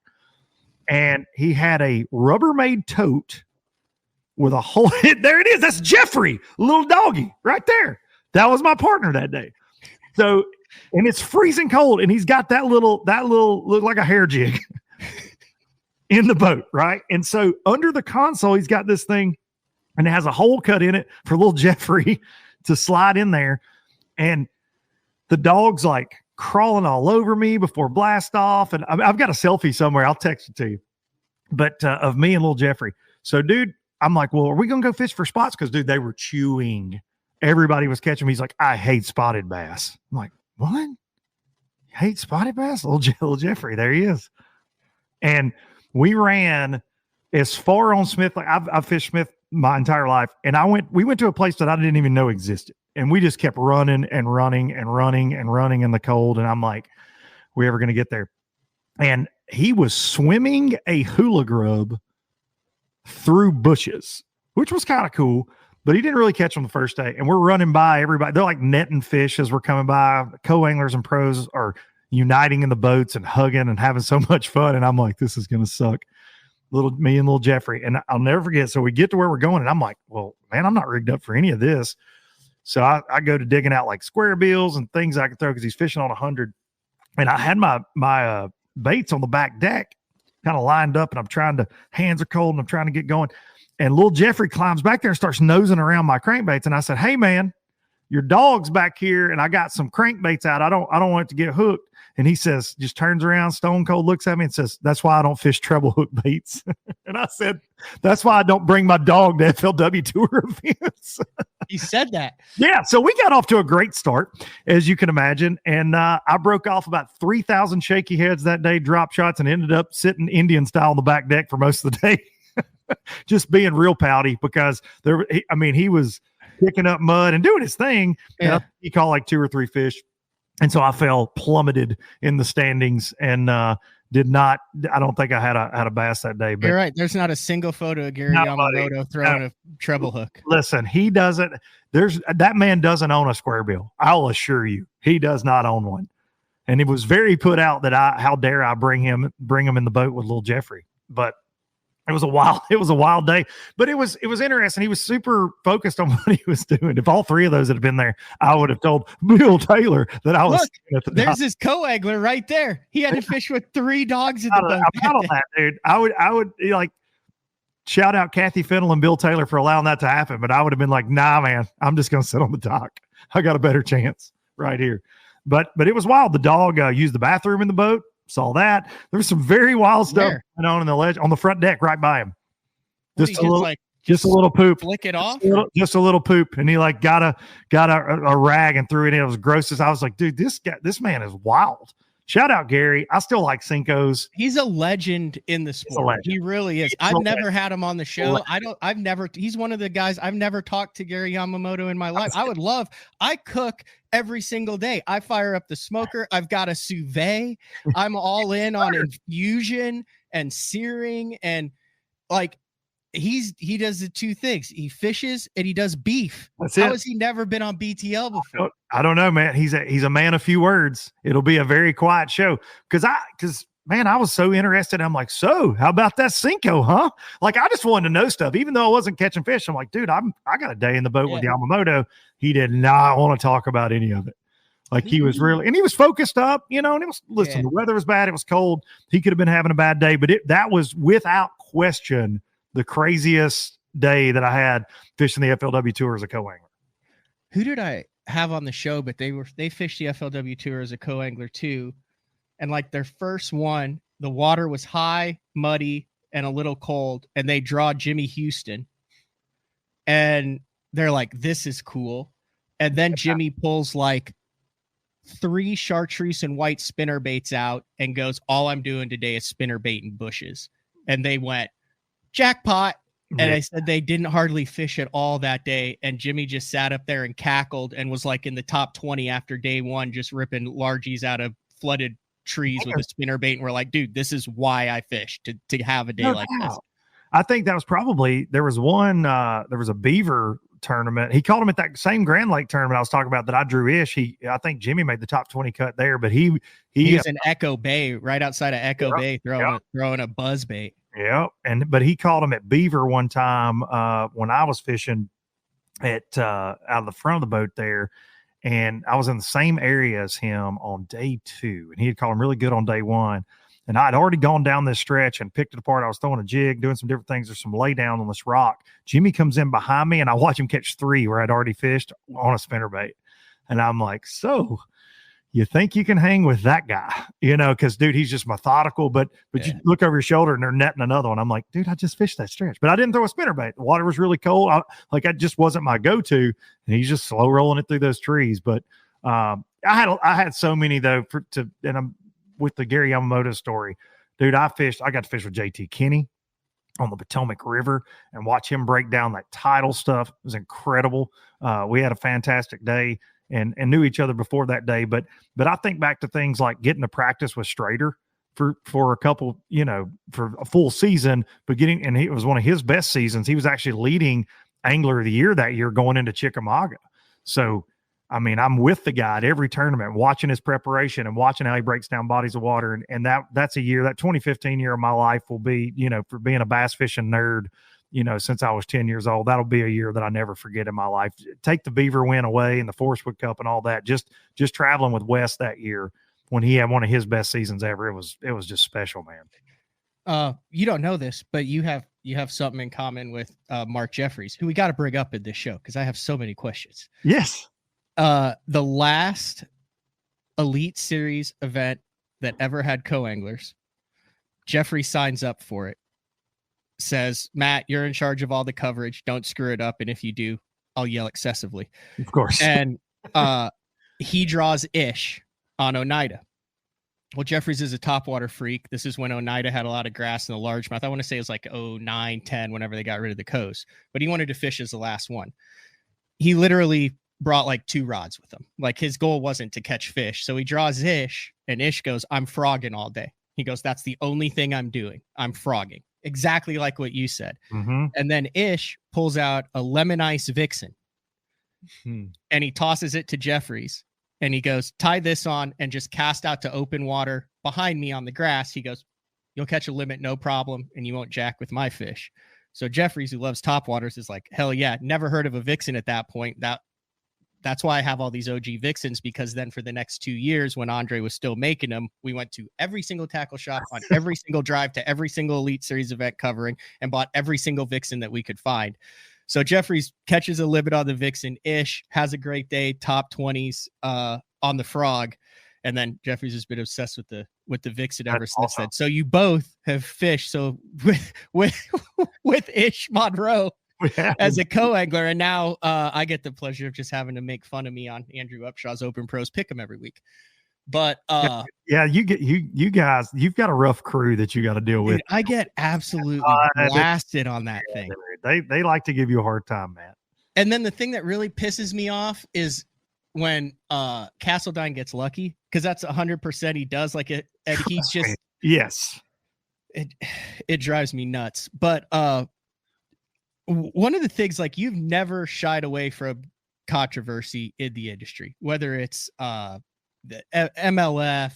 And he had a Rubbermaid tote with a hole. There it is. That's Jeffrey, little doggy right there. That was my partner that day. So, and it's freezing cold. And he's got that little look like a hair jig in the boat. Right. And so under the console, he's got this thing and it has a hole cut in it for little Jeffrey to slide in there. And the dog's like crawling all over me before blast off. And I've got a selfie somewhere. I'll text it to you, but of me and little Jeffrey. So dude, I'm like, well, are we going to go fish for spots? Cause dude, they were chewing. Everybody was catching me. He's like, I hate spotted bass. I'm like, what? You hate spotted bass? Little Jeffrey, there he is. And we ran as far on Smith. Like I've fished Smith my entire life. And we went to a place that I didn't even know existed. And we just kept running and running and running and running in the cold. And I'm like, we ever going to get there? And he was swimming a hula grub through bushes, which was kind of cool, but he didn't really catch them the first day. And we're running by everybody. They're like netting fish as we're coming by. Co-anglers and pros are uniting in the boats and hugging and having so much fun. And I'm like, this is going to suck. Me and little Jeffrey. And I'll never forget. So we get to where we're going and I'm like, well, man, I'm not rigged up for any of this. So I go to digging out like square bills and things I could throw because he's fishing on 100. And I had my baits on the back deck kind of lined up and hands are cold and I'm trying to get going. And little Jeffrey climbs back there and starts nosing around my crankbaits. And I said, hey man, your dog's back here and I got some crankbaits out. I don't want it to get hooked. And he says, just turns around, stone cold, looks at me and says, that's why I don't fish treble hook baits. And I said, that's why I don't bring my dog to FLW tour events. He said that. Yeah. So we got off to a great start, as you can imagine. And I broke off about 3,000 shaky heads that day, drop shots, and ended up sitting Indian style on the back deck for most of the day. Just being real pouty because he was picking up mud and doing his thing. Yeah. And he caught like 2 or 3 fish. And so I fell plummeted in the standings and I don't think I had a bass that day. But you're right. There's not a single photo of Gary Yamamoto throwing a treble hook. Listen, that man doesn't own a square bill. I'll assure you, he does not own one. And it was very put out that how dare I bring him in the boat with little Jeffrey. But It was a wild day, but it was interesting. He was super focused on what he was doing. If all three of those had been there, I would have told Bill Taylor that I was. Look, there's his co-angler right there. He had to fish with 3 dogs in the boat. I'm proud of that, dude. I would like shout out Kathy Fennell and Bill Taylor for allowing that to happen, but I would have been like, nah, man, I'm just going to sit on the dock. I got a better chance right here. But it was wild. The dog used the bathroom in the boat. Saw that. There was some very wild stuff going on in the ledge on the front deck right by him. Just a little poop. Flick it off. Just a little poop, and he like got a rag and threw it in. It was gross as I was like, dude, this man is wild. Shout out Gary. I still like Cinco's. He's a legend in the sport. He really is. I've never had him on the show. He's one of the guys I've never talked to Gary Yamamoto in my life. I cook every single day. I fire up the smoker. I've got a sous vide. I'm all in on infusion and searing, and like he does the 2 things. He fishes and he does beef. How has he never been on BTL before? I don't know, man. He's a man of few words. It'll be a very quiet show because man, I was so interested. I'm like, so how about that Cinco, huh? Like, I just wanted to know stuff, even though I wasn't catching fish. I'm like, dude, I got a day in the boat with Yamamoto. He did not want to talk about any of it. Like, he was really, and he was focused up, and it was, listen, the weather was bad. It was cold. He could have been having a bad day, but that was without question the craziest day that I had fishing the FLW Tour as a co-angler. Who did I have on the show? But they fished the FLW Tour as a co-angler too. And like their first one, the water was high, muddy, and a little cold. And they draw Jimmy Houston. And they're like, this is cool. And then Jimmy pulls like 3 chartreuse and white spinner baits out and goes, all I'm doing today is spinner bait and bushes. And they went, jackpot. And I said they didn't hardly fish at all that day. And Jimmy just sat up there and cackled and was like in the top 20 after day 1, just ripping largies out of flooded trees with a spinner bait. And we're like, dude, this is why I fish, to have a day like this. I think that was probably, there was a beaver tournament. He called him at that same Grand Lake tournament I was talking about that I drew ish. I think Jimmy made the top 20 cut there, but he was in Echo Bay, right outside of Echo Bay, throwing a buzz bait. Yeah. But he called him at Beaver one time when I was fishing out of the front of the boat there. And I was in the same area as him on day 2. And he had called him really good on day 1. And I'd already gone down this stretch and picked it apart. I was throwing a jig, doing some different things. There's some lay down on this rock. Jimmy comes in behind me and I watch him catch 3 where I'd already fished on a spinnerbait. And I'm like, so you think you can hang with that guy, because dude, he's just methodical, but you look over your shoulder and they're netting another one. I'm like, dude, I just fished that stretch, but I didn't throw a spinnerbait. The water was really cold. That just wasn't my go-to. And he's just slow rolling it through those trees. But I had so many though, and I'm with the Gary Yamamoto story, dude. I got to fish with JT Kinney on the Potomac River and watch him break down that tidal stuff. It was incredible. We had a fantastic day and knew each other before that day. But I think back to things like getting to practice with Strader for a couple, for a full season, and it was one of his best seasons. He was actually leading Angler of the Year that year going into Chickamauga. So, I mean, I'm with the guy at every tournament, watching his preparation and watching how he breaks down bodies of water. And that's a year, that 2015 year of my life will be, for being a bass fishing nerd, since I was 10 years old, that'll be a year that I never forget in my life. Take the Beaver win away and the Forestwood Cup and all that. Just traveling with Wes that year when he had one of his best seasons ever. It was just special, man. You don't know this, but you have something in common with Mark Jeffries, who we got to bring up in this show because I have so many questions. Yes. The last Elite Series event that ever had co-anglers, Jeffrey signs up for it, says, Matt, you're in charge of all the coverage. Don't screw it up. And if you do, I'll yell excessively. Of course. And he draws Ish on Oneida. Well, Jeffries is a topwater freak. This is when Oneida had a lot of grass in the largemouth. I want to say it was like 09, 10, whenever they got rid of the coast. But he wanted to fish as the last one. He literally brought like 2 rods with him. Like his goal wasn't to catch fish. So he draws Ish, and Ish goes, I'm frogging all day. He goes, that's the only thing I'm doing. I'm frogging. Exactly like what you said. Mm-hmm. And then Ish pulls out a lemon ice Vixen and he tosses it to Jeffries and he goes, tie this on and just cast out to open water behind me on the grass. He goes, You'll catch a limit, no problem, and you won't jack with my fish. So Jeffries, who loves topwaters, is like, hell yeah, never heard of a vixen at that point. That's why I have all these OG vixens, because then for the next 2 years, when Andre was still making them, we went to every single tackle shop on every single drive to every single Elite Series event covering and bought every single vixen that we could find. So Jeffries catches a limit on the vixen-ish, has a great day, top 20s on the frog. And then Jeffries has been obsessed with the vixen ever since then. So you both have fished. So with Ish Monroe as a co-angler, and now I get the pleasure of just having to make fun of me on Andrew Upshaw's Open Pros Pick'em every week. But yeah, you guys, you've got a rough crew that you got to deal with. Dude, I get absolutely blasted on that thing. They like to give you a hard time, man. And then the thing that really pisses me off is when Castledine gets lucky, because that's 100% he does. Like it, and he's just yes. It drives me nuts. But one of the things, like, you've never shied away from controversy in the industry, whether it's the MLF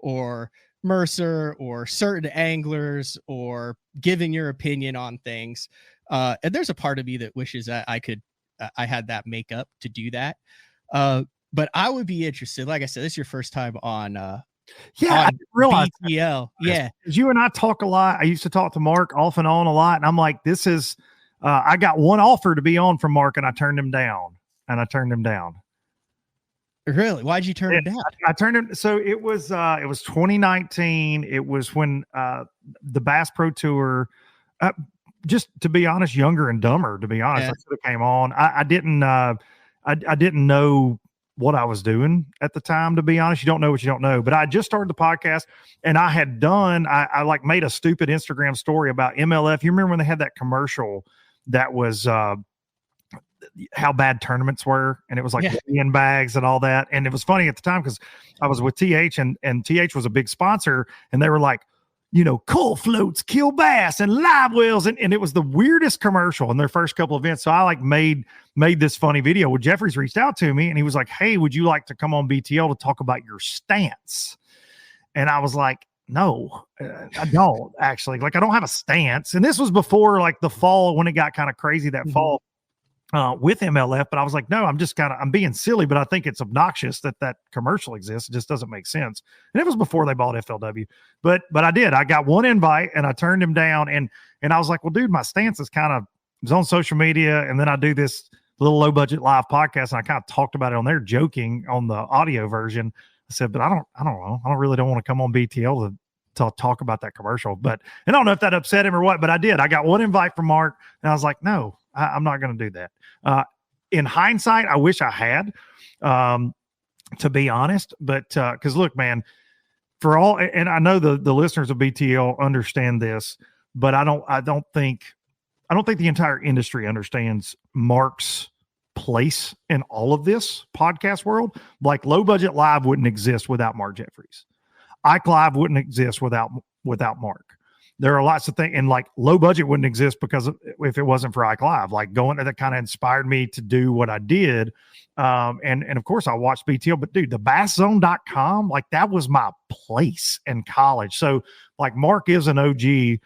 or Mercer or certain anglers or giving your opinion on things. And there's a part of me that wishes I had that makeup to do that. But I would be interested. Like I said, this is your first time on I didn't realize BTL. Yeah. Because you and I talk a lot. I used to talk to Mark off and on a lot. And I'm like, this is I got one offer to be on from Mark and I turned him down. Really? Why'd you turn him down? I turned him. So it was 2019. It was when the Bass Pro Tour, just to be honest, younger and dumber, to be honest, I should have came on. I didn't know what I was doing at the time, to be honest. You don't know what you don't know. But I just started the podcast, and I had done, I like made a stupid Instagram story about MLF. You remember when they had that commercial that was how bad tournaments were, and it was like million bags and all that. And it was funny at the time because I was with TH, and TH was a big sponsor, and they were like, you know, coal floats kill bass and live wells. And it was the weirdest commercial in their first couple of events. So I like made this funny video. Well, Jeffries reached out to me and he was like, hey, would you like to come on BTL to talk about your stance? And I was like, no, I don't actually. Like, I don't have a stance. And this was before like the fall when it got kind of crazy that fall with MLF. But I was like, no, I'm being silly, but I think it's obnoxious that commercial exists. It just doesn't make sense. And it was before they bought FLW, but I got one invite and I turned him down. And I was like, well, dude, my stance is it's on social media. And then I do this little low budget live podcast. And I kind of talked about it on there, joking on the audio version. I said, but I don't know. I don't want to come on BTL to talk about that commercial, but I don't know if that upset him or what, but I did. I got one invite from Mark and I was like, no, I'm not going to do that. In hindsight, I wish I had, to be honest, but because look, man, for all, and I know the listeners of BTL understand this, but I don't think the entire industry understands Mark's place in all of this podcast world. Like, Low Budget Live wouldn't exist without Mark Jeffries. Ike Live wouldn't exist without Mark. There are lots of things, and like Low Budget wouldn't exist if it wasn't for Ike Live. Like, that kind of inspired me to do what I did. And of course I watched BTL, but dude, the BassZone.com, like, that was my place in college. So like, Mark is an OG,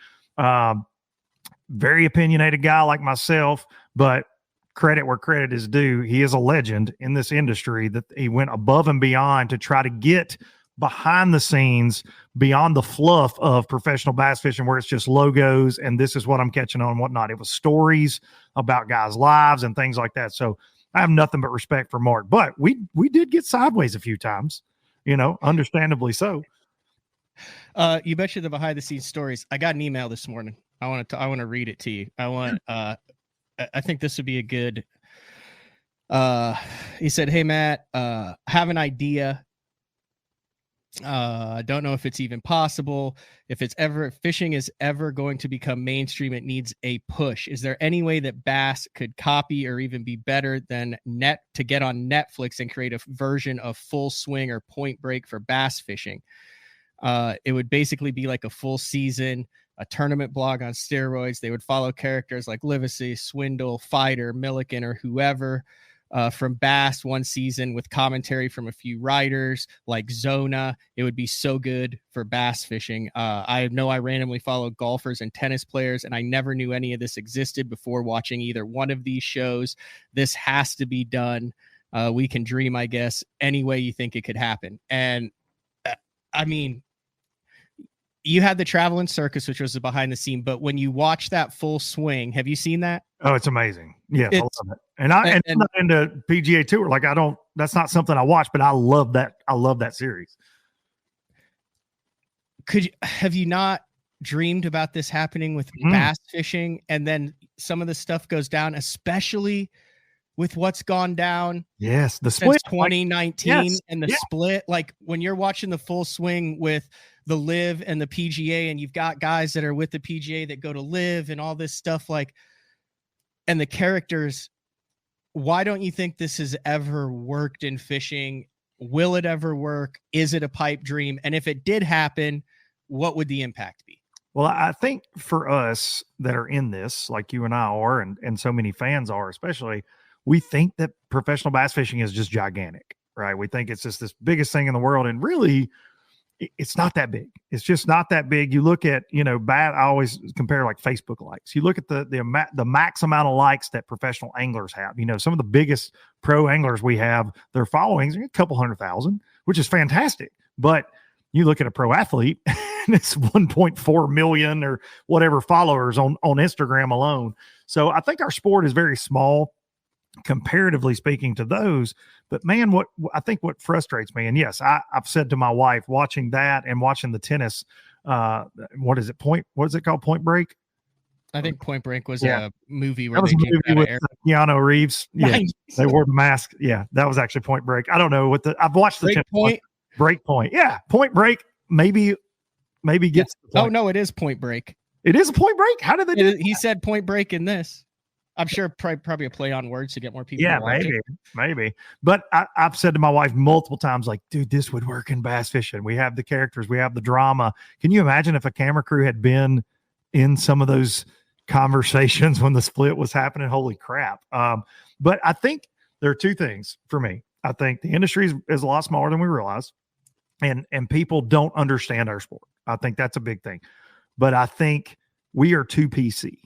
very opinionated guy like myself, but credit where credit is due. He is a legend in this industry, that he went above and beyond to try to get behind the scenes, beyond the fluff of professional bass fishing, where it's just logos and this is what I'm catching on and whatnot. It was stories about guys' lives and things like that. So I have nothing but respect for Mark, but we did get sideways a few times, understandably so. You mentioned the behind the scenes stories. I got an email this morning. I want to read it to you. I think this would be a good, he said, hey, Matt, have an idea. I don't know if it's even possible. If fishing is ever going to become mainstream, it needs a push. Is there any way that Bass could copy or even be better than to get on Netflix and create a version of Full Swing or Point Break for bass fishing? It would basically be like a full season, a tournament blog on steroids. They would follow characters like Livesey, Swindle, Fighter, Milliken, or whoever. from bass one season with commentary from a few writers like Zona. It would be so good for bass fishing. I know I randomly follow golfers and tennis players, and I never knew any of this existed before watching either one of these shows. This has to be done. We can dream, I guess, any way you think it could happen. And I mean, you had the Traveling Circus, which was a behind the scene, but when you watch that full swing, have you seen that? Oh, it's amazing. Yes, I love it. And I'm not into PGA Tour. Like that's not something I watch, but I love that. I love that series. Have you not dreamed about this happening with bass fishing? And then some of the stuff goes down, especially with what's gone down. Yes. The since split 2019 and the split, like when you're watching the full swing with the Live and the PGA, and you've got guys that are with the PGA that go to Live and all this stuff, like, and the characters, why don't you think this has ever worked in fishing? Will it ever work? Is it a pipe dream? And if it did happen, what would the impact be? Well, I think for us that are in this, like you and I are, and so many fans are, especially, we think that professional bass fishing is just gigantic, right? We think it's just this biggest thing in the world. And really, it's not that big. It's just not that big. You look at, I always compare like Facebook likes. You look at the max amount of likes that professional anglers have. Some of the biggest pro anglers we have, their followings are a couple 100,000, which is fantastic. But you look at a pro athlete and it's 1.4 million or whatever followers on Instagram alone. So I think our sport is very small, comparatively speaking to those. But man, what frustrates me, and yes, I've said to my wife, watching that and watching the tennis, what is it called? Point Break? I think Point Break was a movie where that was they a movie with Keanu Reeves. Yeah, they wore the mask. Yeah, that was actually Point Break. I don't know I've watched the Break Point. Yeah, Point Break. Maybe gets. Yeah. Oh no, it is Point Break. It is a Point Break. How did they do? He said Point Break in this. I'm sure probably a play on words to get more people. Yeah, maybe. But I've said to my wife multiple times, like, dude, this would work in bass fishing. We have the characters, we have the drama. Can you imagine if a camera crew had been in some of those conversations when the split was happening? Holy crap. But I think there are two things for me. I think the industry is a lot smaller than we realize, and people don't understand our sport. I think that's a big thing. But I think we are too PC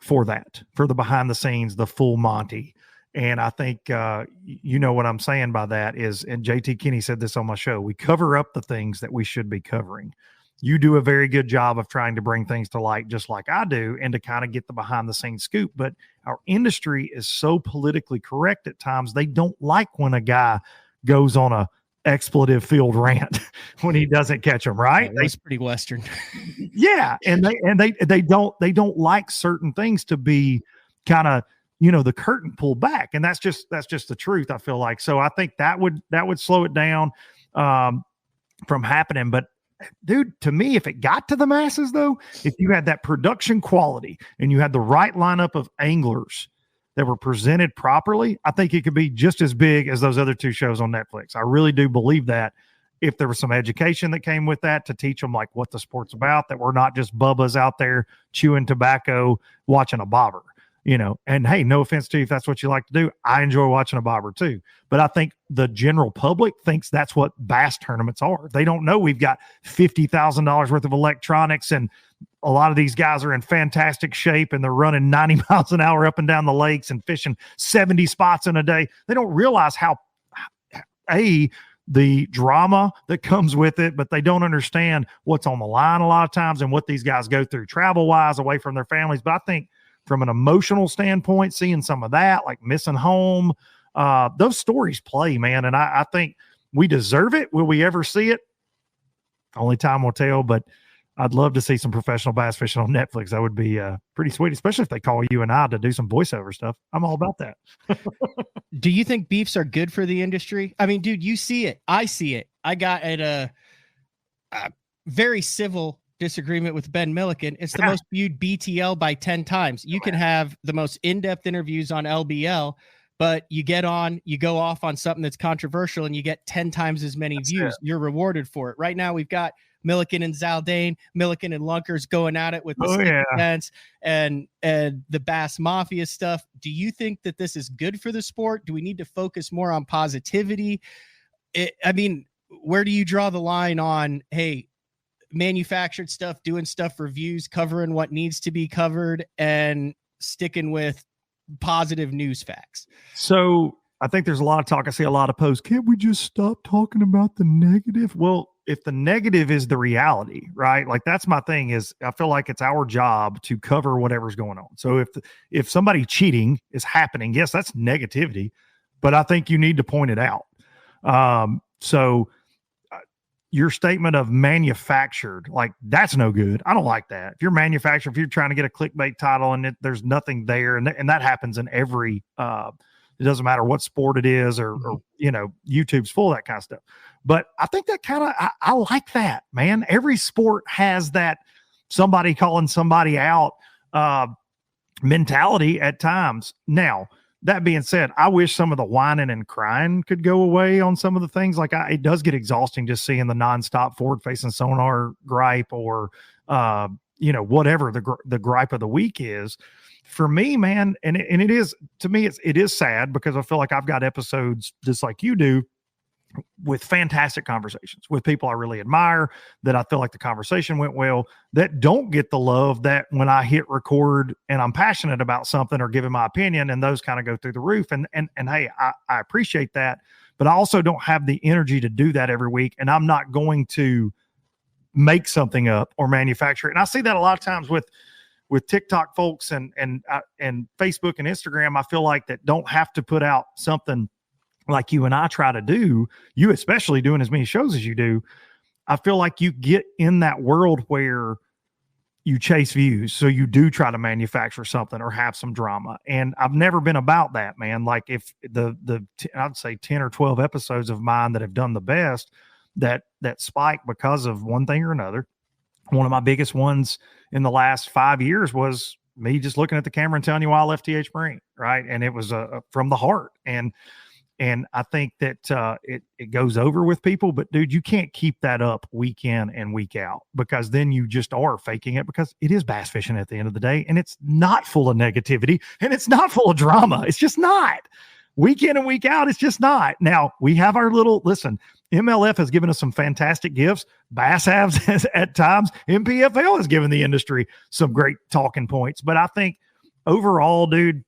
for the behind the scenes, the full Monty. And I think, what I'm saying by that is, and JT Kinney said this on my show, we cover up the things that we should be covering. You do a very good job of trying to bring things to light, just like I do, and to kind of get the behind the scenes scoop. But our industry is so politically correct at times. They don't like when a guy goes on a expletive field rant when he doesn't catch them, right? That's pretty Western. Yeah, and they don't like certain things to be kind of the curtain pulled back, and that's just the truth. I feel like, so I think that would slow it down from happening. But dude, to me, if it got to the masses, though, if you had that production quality and you had the right lineup of anglers that were presented properly, I think it could be just as big as those other two shows on Netflix. I really do believe that, if there was some education that came with that to teach them like what the sport's about, that we're not just bubbas out there chewing tobacco, watching a bobber, and hey, no offense to you if that's what you like to do. I enjoy watching a bobber too. But I think the general public thinks that's what bass tournaments are. They don't know we've got $50,000 worth of electronics, and a lot of these guys are in fantastic shape, and they're running 90 miles an hour up and down the lakes and fishing 70 spots in a day. They don't realize how, the drama that comes with it, but they don't understand what's on the line a lot of times and what these guys go through travel-wise away from their families. But I think from an emotional standpoint, seeing some of that, like missing home, those stories play, man. And I think we deserve it. Will we ever see it? Only time will tell, but I'd love to see some professional bass fishing on Netflix. That would be pretty sweet, especially if they call you and I to do some voiceover stuff. I'm all about that. Do you think beefs are good for the industry? I mean, dude, you see it. I see it. I got at a very civil disagreement with Ben Milliken. It's the most viewed BTL by 10 times. You can have the most in-depth interviews on LBL, but you go off on something that's controversial and you get 10 times as many views. You're rewarded for it. Right now, we've got Milliken and Zaldane, Milliken and Lunkers going at it with the Oh, stick yeah. fence and the Bass Mafia stuff. Do you think that this is good for the sport? Do we need to focus more on positivity? I mean, where do you draw the line on, hey, manufactured stuff, doing stuff for views, covering what needs to be covered, and sticking with positive news facts? So I think there's a lot of talk. I see a lot of posts. Can't we just stop talking about the negative? Well, if the negative is the reality, right? Like that's my thing is I feel like it's our job to cover whatever's going on. So if somebody cheating is happening, yes, that's negativity, but I think you need to point it out. So your statement of manufactured, like that's no good. I don't like that. If you're manufactured, if you're trying to get a clickbait title and there's nothing there, and that happens in every, it doesn't matter what sport it is or YouTube's full of that kind of stuff. But I think that kind of, I like that, man. Every sport has that somebody calling somebody out mentality at times. Now, that being said, I wish some of the whining and crying could go away on some of the things. Like it does get exhausting just seeing the nonstop forward facing sonar gripe or, whatever the gripe of the week is. For me, man, and it is, to me, it is sad because I feel like I've got episodes just like you do with fantastic conversations with people I really admire, that I feel like the conversation went well, that don't get the love that when I hit record and I'm passionate about something or giving my opinion, and those kind of go through the roof. And hey, I appreciate that, but I also don't have the energy to do that every week. And I'm not going to make something up or manufacture it. And I see that a lot of times with TikTok folks and Facebook and Instagram. I feel like that don't have to put out something like you and I try to do, you especially doing as many shows as you do. I feel like you get in that world where you chase views. So you do try to manufacture something or have some drama. And I've never been about that, man. Like if I'd say 10 or 12 episodes of mine that have done the best that spike because of one thing or another. One of my biggest ones in the last 5 years was me just looking at the camera and telling you why I left TH Marine. Right. And it was from the heart. And I think that it goes over with people, but dude, you can't keep that up week in and week out, because then you just are faking it, because it is bass fishing at the end of the day, and it's not full of negativity and it's not full of drama. It's just not. Week in and week out, it's just not. Now we have our listen, MLF has given us some fantastic gifts. Bass has at times. NPFL has given the industry some great talking points, but I think overall, dude,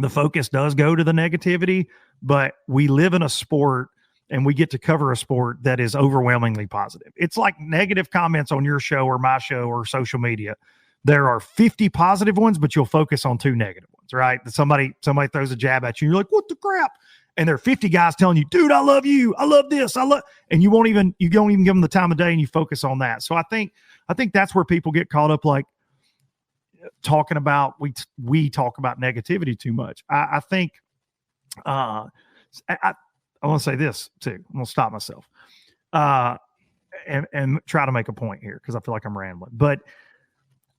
the focus does go to the negativity. But we live in a sport and we get to cover a sport that is overwhelmingly positive. It's like negative comments on your show or my show or social media. There are 50 positive ones, but you'll focus on 2 negative ones, right? Somebody throws a jab at you and you're like, what the crap? And there are 50 guys telling you, dude, I love you. I love this. And you don't even give them the time of day, and you focus on that. So I think that's where people get caught up, like talking about, we talk about negativity too much. I think, I want to say this too. I'm going to stop myself and try to make a point here, because I feel like I'm rambling. But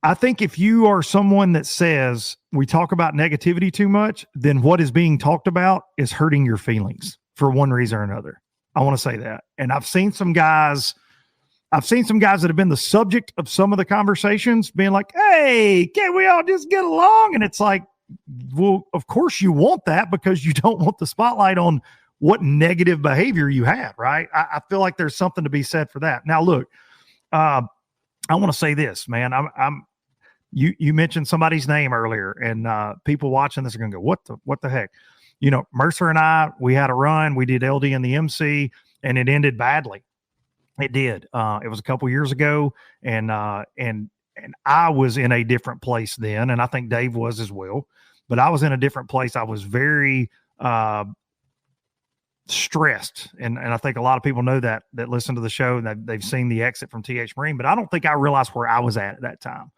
I think if you are someone that says we talk about negativity too much, then what is being talked about is hurting your feelings for one reason or another. I want to say that. And I've seen some guys that have been the subject of some of the conversations being like, hey, can't we all just get along? And it's like, well, of course you want that, because you don't want the spotlight on what negative behavior you have, right? I feel like there's something to be said for that. Now, look, I want to say this, man. You mentioned somebody's name earlier, and people watching this are going to go, what the heck? Mercer and I, we had a run. We did LD in the MC, and it ended badly. It did. It was a couple years ago, and I was in a different place then, and I think Dave was as well. But I was in a different place. I was very stressed, and I think a lot of people know that listen to the show, and they've seen the exit from TH Marine. But I don't think I realized where I was at that time.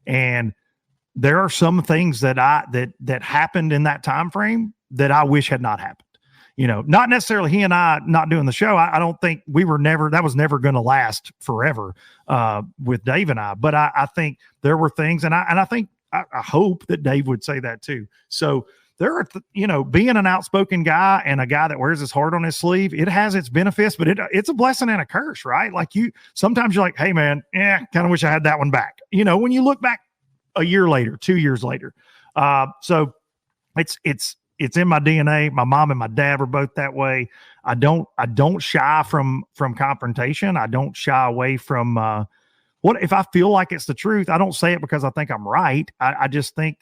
And there are some things that happened in that time frame that I wish had not happened. Not necessarily he and I not doing the show. I don't think that was never going to last forever with Dave and I. But I think there were things, and I think I hope that Dave would say that too. So there are, being an outspoken guy and a guy that wears his heart on his sleeve, it has its benefits, but it's a blessing and a curse, right? Like sometimes you're like, hey man, kind of wish I had that one back. When you look back a year later, 2 years later. So it's in my DNA. My mom and my dad were both that way. I don't shy from confrontation. I don't shy away from, what if I feel like it's the truth? I don't say it because I think I'm right. I just think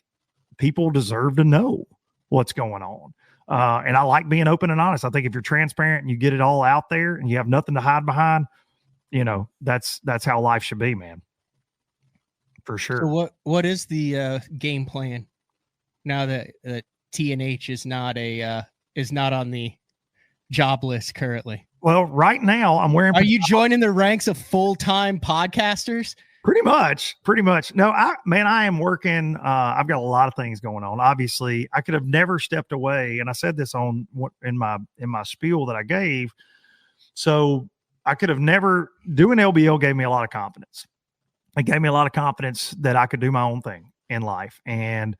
people deserve to know what's going on. And I like being open and honest. I think if you're transparent and you get it all out there and you have nothing to hide behind, that's how life should be, man. For sure. So what is the game plan now that T&H is not on the job list currently? Well, right now I'm wearing. Are you joining the ranks of full-time podcasters? Pretty much. No, I am working. I've got a lot of things going on. Obviously, I could have never stepped away, and I said this in my spiel that I gave. So I could have never. Doing LBL gave me a lot of confidence. It gave me a lot of confidence that I could do my own thing in life, and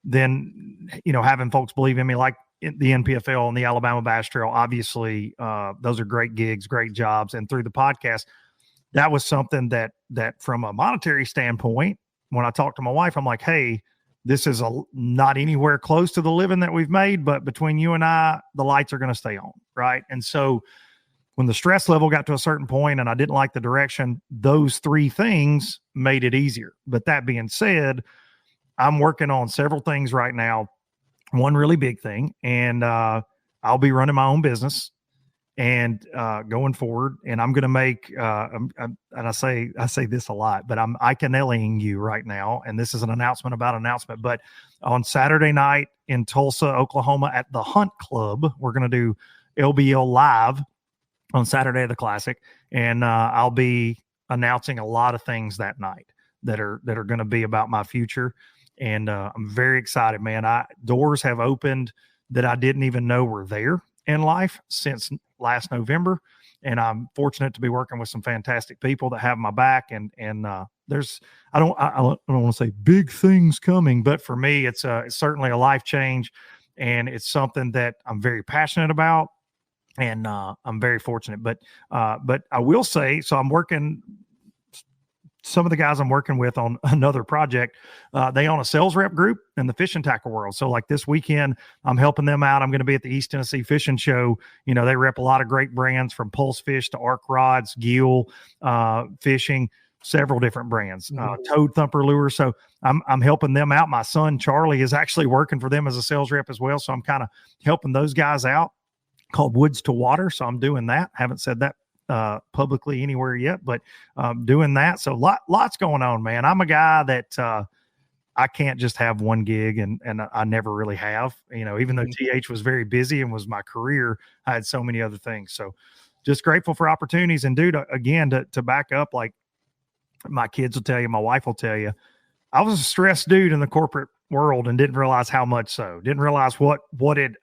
then having folks believe in me, like the NPFL and the Alabama Bass Trail. Obviously, those are great gigs, great jobs, and through the podcast. That was something that from a monetary standpoint, when I talked to my wife, I'm like, hey, this is not anywhere close to the living that we've made, but between you and I, the lights are going to stay on. Right. And so when the stress level got to a certain point and I didn't like the direction, those three things made it easier. But that being said, I'm working on several things right now. One really big thing, and I'll be running my own business. And going forward, and I'm going to make, and I say this a lot, but I'm Icanelling you right now, and this is an announcement about announcement. But on Saturday night in Tulsa, Oklahoma, at the Hunt Club, we're going to do LBL live on Saturday of the Classic, and I'll be announcing a lot of things that night that are going to be about my future, and I'm very excited, man. Doors have opened that I didn't even know were there in life since last November, and I'm fortunate to be working with some fantastic people that have my back. And there's I don't want to say big things coming, but for me, it's certainly a life change, and it's something that I'm very passionate about, and I'm very fortunate. But I will say, so I'm working. Some of the guys I'm working with on another project, they own a sales rep group in the fishing tackle world. So like this weekend, I'm helping them out. I'm going to be at the East Tennessee Fishing Show. They rep a lot of great brands from Pulse Fish to Arc Rods, Gill Fishing, several different brands, Toad Thumper Lures. So I'm helping them out. My son, Charlie, is actually working for them as a sales rep as well. So I'm kind of helping those guys out, called Woods to Water. So I'm doing that. Haven't said that publicly anywhere yet, but doing that. So lots going on, man. I'm a guy that I can't just have one gig, and I never really have, even though TH was very busy and was my career, I had so many other things. So just grateful for opportunities. And dude, again, to back up, like my kids will tell you, my wife will tell you, I was a stressed dude in the corporate world and didn't realize how much so. Didn't realize what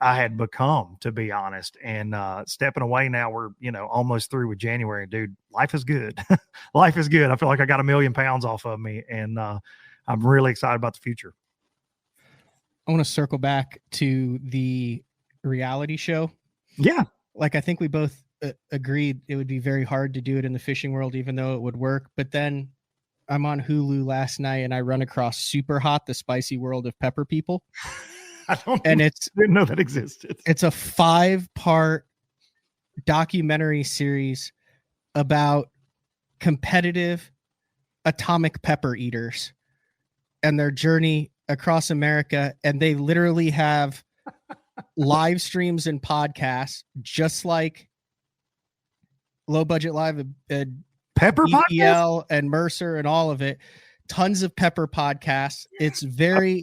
I had become, to be honest. And stepping away now, we're almost through with January. Dude, life is good. Life is good. I feel like I got 1 million pounds off of me, and I'm really excited about the future. I want to circle back to the reality show. Yeah. Like, I think we both agreed it would be very hard to do it in the fishing world, even though it would work. But then I'm on Hulu last night and I run across Super Hot, the spicy world of pepper people. Didn't know that existed. It's a 5-part documentary series about competitive atomic pepper eaters and their journey across America. And they literally have live streams and podcasts, just like Low Budget Live, Pepper EPL and Mercer and all of it. Tons of pepper podcasts. It's very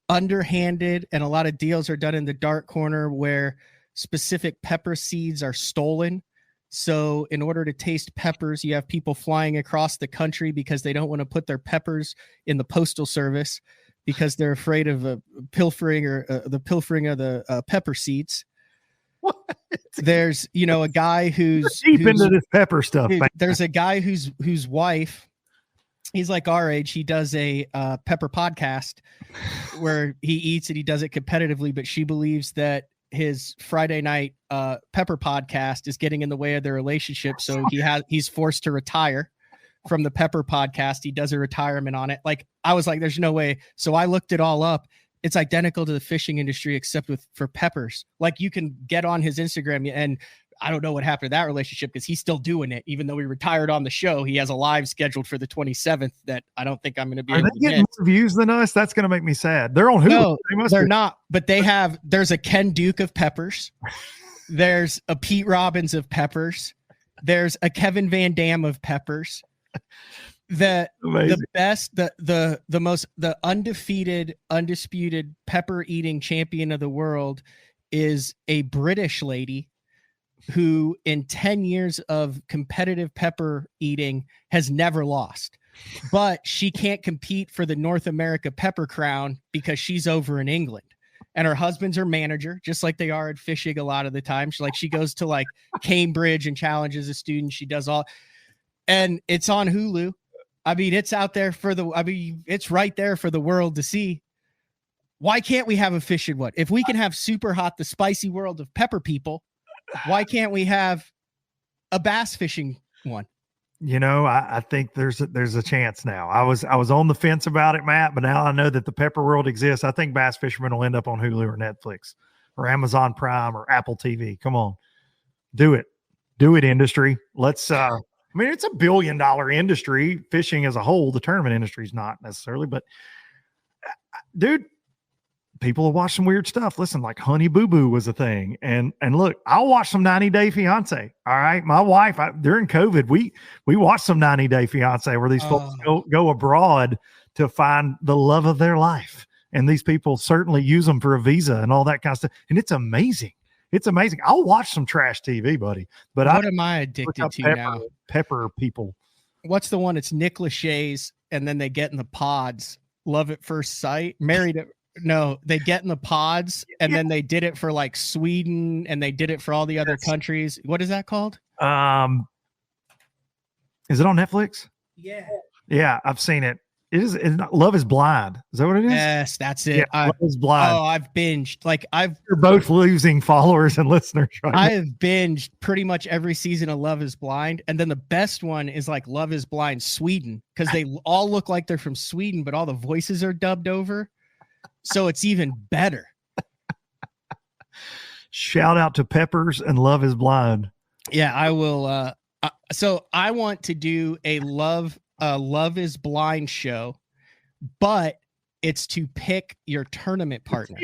underhanded, and a lot of deals are done in the dark corner where specific pepper seeds are stolen. So in order to taste peppers, you have people flying across the country because they don't want to put their peppers in the postal service because they're afraid of pilfering or the pilfering of the pepper seeds. What? There's, a guy who's deep into this pepper stuff. Dude, there's a guy whose wife he's like our age. He does a pepper podcast where he eats and he does it competitively, but she believes that his Friday night pepper podcast is getting in the way of their relationship. So he's forced to retire from the pepper podcast. He does a retirement on it. Like, I was like, there's no way. So I looked it all up. It's identical to the fishing industry, except for peppers. Like, you can get on his Instagram, and I don't know what happened to that relationship because he's still doing it. Even though he retired on the show, he has a live scheduled for the 27th that I don't think I'm going to be able to getting miss. more views than us? That's going to make me sad. They're on Hulu. No, they're not. But there's a Ken Duke of peppers. There's a Pete Robbins of peppers. There's a Kevin Van Dam of peppers. The undefeated, undisputed pepper eating champion of the world is a British lady who in 10 years of competitive pepper eating has never lost, but she can't compete for the North America pepper crown because she's over in England and her husband's her manager, just like they are at fishing a lot of the time. She goes to like Cambridge and challenges a student. She does all, and it's on Hulu. I mean, it's out there it's right there for the world to see. Why can't we have a fishing one? If we can have Super Hot, the spicy world of pepper people, why can't we have a bass fishing one? You know, I think there's a chance now. I was on the fence about it, Matt, but now I know that the pepper world exists. I think Bass Fisherman will end up on Hulu or Netflix or Amazon Prime or Apple TV. Come on, do it, industry. Let's. I mean, it's $1 billion industry. Fishing as a whole, the tournament industry is not necessarily, but dude. People have watched some weird stuff. Listen, like Honey Boo Boo was a thing. And look, I'll watch some 90 Day Fiance. All right. My wife, during COVID, we watched some 90 Day Fiance where these folks go abroad to find the love of their life. And these people certainly use them for a visa and all that kind of stuff. And it's amazing. It's amazing. I'll watch some trash TV, buddy. But what am I addicted to now? Pepper people. What's the one? It's Nick Lachey's, and then they get in the pods. Love at First Sight. Married at No, they get in the pods, and then they did it for like Sweden, and they did it for all the other countries. What is that called? Is it on Netflix? Yeah, I've seen it. It's Love is Blind. Is that what it is? Yes, that's it. Yeah, Love is Blind. Oh, I've binged. You're both losing followers and listeners. Right I have binged pretty much every season of Love is Blind, and then the best one is like Love is Blind Sweden, because they all look like they're from Sweden, but all the voices are dubbed over. So it's even better. Shout out to Peppers and Love is Blind. Yeah, I will. So I want to do a Love is Blind show, but it's to pick your tournament partner.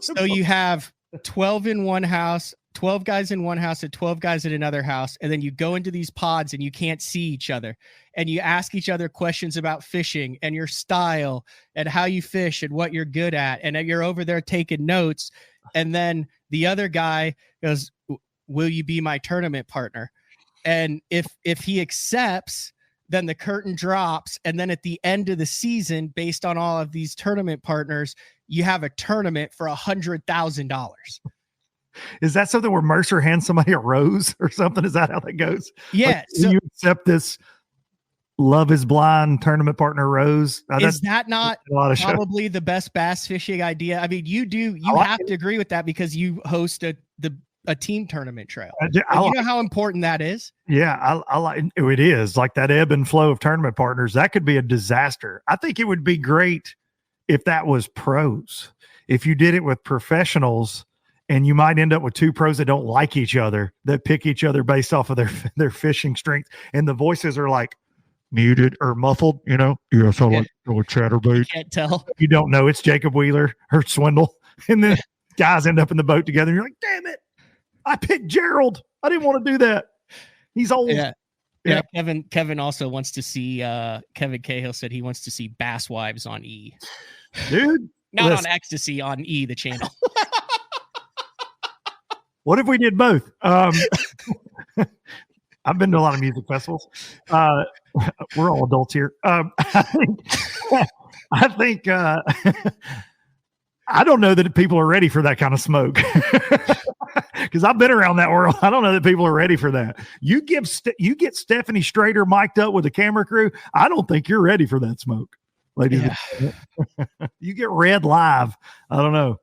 So you have 12 in one house, 12 guys in one house and 12 guys in another house. And then you go into these pods and you can't see each other. And you ask each other questions about fishing and your style and how you fish and what you're good at. And you're over there taking notes. And then the other guy goes, will you be my tournament partner? And if he accepts, then the curtain drops. And then at the end of the season, based on all of these tournament partners, you have a tournament for $100,000. Is that something where Mercer hands somebody a rose or something? Is that how that goes? Yeah. Like, so you accept this Love is Blind tournament partner rose? Is that not probably the best bass fishing idea? I mean, you have to agree with that because you host a team tournament trail. You know how important that is? Yeah, I like it. Is like that ebb and flow of tournament partners. That could be a disaster. I think it would be great if that was pros. If you did it with professionals, and you might end up with two pros that don't like each other, that pick each other based off of their fishing strength, and the voices are like muted or muffled. You know, yes, I like chatterbait. You can't tell. You don't know it's Jacob Wheeler or Swindle, and then guys end up in the boat together. And you're like, damn it, I picked Gerald. I didn't want to do that. He's old. Yeah. Kevin also wants to see. Kevin Cahill said he wants to see Bass Wives on E. Dude, not on Ecstasy, on E, the channel. What if we did both? I've been to a lot of music festivals. We're all adults here. I I don't know that people are ready for that kind of smoke because I've been around that world. I don't know that people are ready for that. You get Stephanie Strader mic'd up with the camera crew. I don't think you're ready for that smoke, ladies. Yeah. You get red live. I don't know.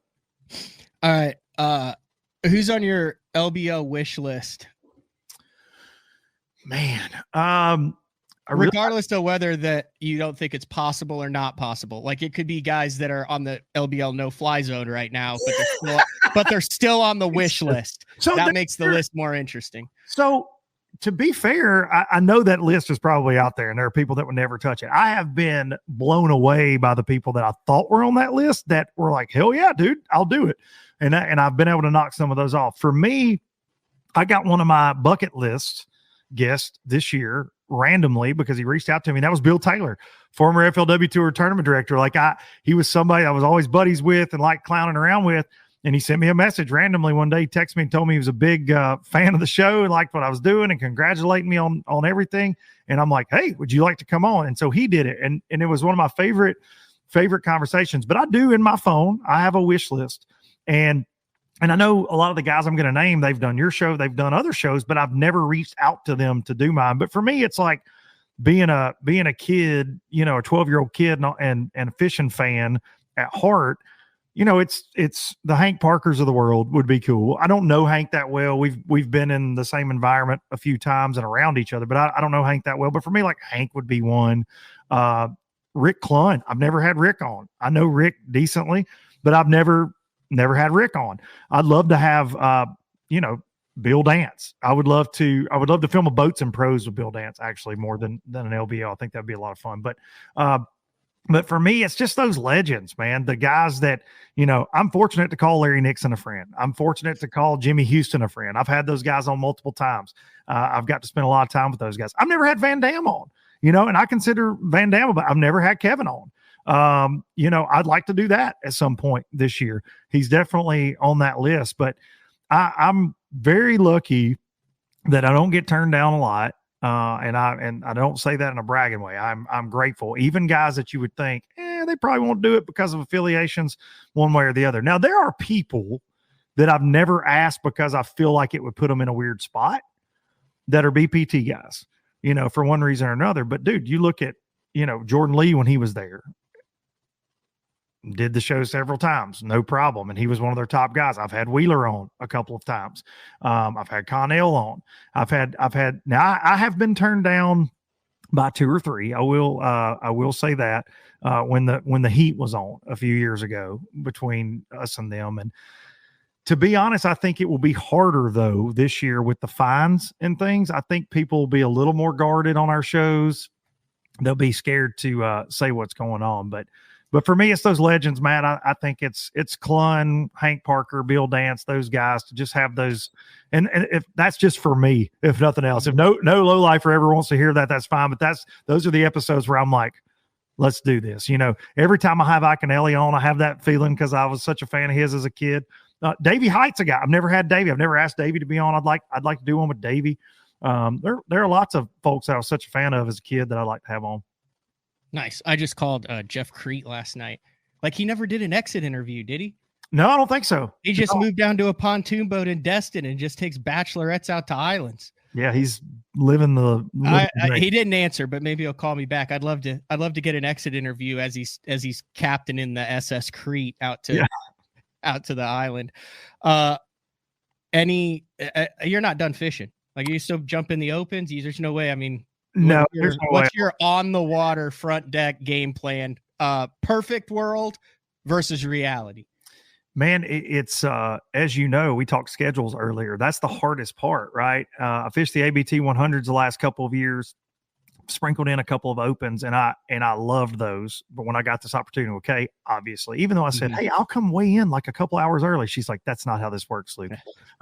All right. Who's on your LBL wish list? Man, regardless of whether that you don't think it's possible or not possible, like it could be guys that are on the LBL no-fly zone right now, but they're still on the wish list. So that makes the list more interesting. So to be fair, I know that list is probably out there, and there are people that would never touch it. I have been blown away by the people that I thought were on that list that were like, hell yeah, dude, I'll do it. And I've been able to knock some of those off. For me, I got one of my bucket list guests this year randomly because he reached out to me. That was Bill Taylor, former FLW Tour tournament director. He was somebody I was always buddies with and like clowning around with. And he sent me a message randomly one day. He texted me and told me he was a big fan of the show and liked what I was doing and congratulating me on everything. And I'm like, hey, would you like to come on? And so he did it. And it was one of my favorite conversations. But I do in my phone, I have a wish list. And I know a lot of the guys I'm going to name, they've done your show, they've done other shows, but I've never reached out to them to do mine. But for me, it's like being a kid, a 12-year-old kid and a fishing fan at heart. It's the Hank Parkers of the world would be cool. I don't know Hank that well. We've been in the same environment a few times and around each other, but I don't know Hank that well. But for me, like Hank would be one. Rick Clunn. I've never had Rick on. I know Rick decently, but I've never had Rick on. I'd love to have, Bill Dance. I would love to film a Boats and Pros with Bill Dance, actually, more than an LBL. I think that'd be a lot of fun. But for me, it's just those legends, man. The guys that, I'm fortunate to call Larry Nixon a friend. I'm fortunate to call Jimmy Houston a friend. I've had those guys on multiple times. I've got to spend a lot of time with those guys. I've never had Van Dam on, and I consider Van Dam, but I've never had Kevin on. I'd like to do that at some point this year. He's definitely on that list, but I'm very lucky that I don't get turned down a lot. And I don't say that in a bragging way. I'm grateful. Even guys that you would think, they probably won't do it because of affiliations one way or the other. Now, there are people that I've never asked because I feel like it would put them in a weird spot that are BPT guys, for one reason or another. But dude, you look at, Jordan Lee when he was there, did the show several times, no problem. And he was one of their top guys. I've had Wheeler on a couple of times. I've had Connell on. I've had, now I have been turned down by 2 or 3. I will say that, when the heat was on a few years ago between us and them. And to be honest, I think it will be harder though this year with the fines and things. I think people will be a little more guarded on our shows. They'll be scared to say what's going on, but for me, it's those legends, Matt. I think it's Clunn, Hank Parker, Bill Dance, those guys to just have those. And if that's just for me, if nothing else, if no lowlifer ever wants to hear that, that's fine. But those are the episodes where I'm like, let's do this. Every time I have Iaconelli on, I have that feeling because I was such a fan of his as a kid. Davey Height's a guy. I've never had Davey. I've never asked Davey to be on. I'd like to do one with Davey. There are lots of folks that I was such a fan of as a kid that I'd like to have on. Nice. I just called Jeff Crete last night. Like, he never did an exit interview, did he? No, I don't think so. He just moved down to a pontoon boat in Destin and just takes bachelorettes out to islands. Yeah, he's living the. He didn't answer, but maybe he'll call me back. I'd love to get an exit interview as he's captain in the SS Crete out to the island. You're not done fishing. Like, you still jump in the opens. There's no way. I mean. No, what's your on the water front deck game plan? Perfect world versus reality. Man, it's as you know, we talked schedules earlier. That's the hardest part, right? I fished the ABT100s the last couple of years, sprinkled in a couple of opens, and I loved those. But when I got this opportunity with Kay, obviously, even though I said, hey, I'll come weigh in like a couple hours early, she's like, that's not how this works, Luke.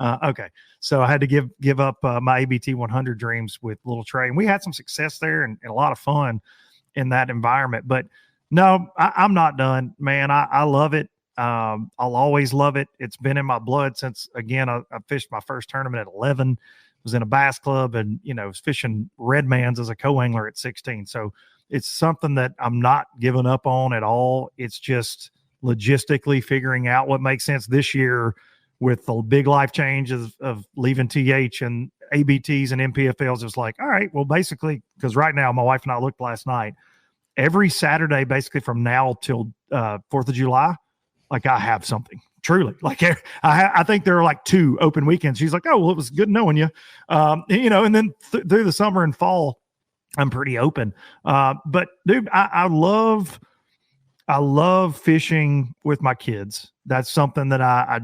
Okay. So I had to give up my ABT100 dreams with Little Trey, and we had some success there and a lot of fun in that environment. But no, I'm not done, man. I love it. I'll always love it. It's been in my blood since, again, I fished my first tournament at 11. Was in a bass club and, was fishing Redmans as a co-angler at 16. So it's something that I'm not giving up on at all. It's just logistically figuring out what makes sense this year with the big life changes of leaving TH and ABTs and NPFLs. It's like, all right, well, basically, because right now my wife and I looked last night, every Saturday, basically from now till 4th of July, like I have something. Truly, like I think there are like 2 open weekends. She's like, oh, well, it was good knowing you, and then through the summer and fall, I'm pretty open. But dude, I love fishing with my kids. That's something that I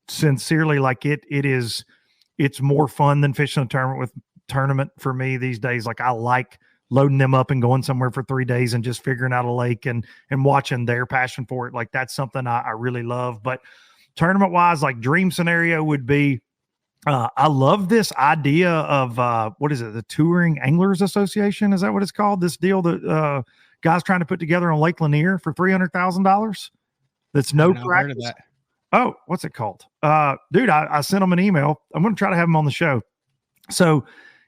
sincerely like. It's more fun than fishing a tournament for me these days. Like I like loading them up and going somewhere for 3 days and just figuring out a lake and watching their passion for it. Like that's something I really love. But tournament wise, like dream scenario would be, I love this idea of, what is it? The Touring Anglers Association. Is that what it's called? This deal that, guys trying to put together on Lake Lanier for $300,000. That's no practice. That. Oh, what's it called? Dude, I sent them an email. I'm going to try to have them on the show. So,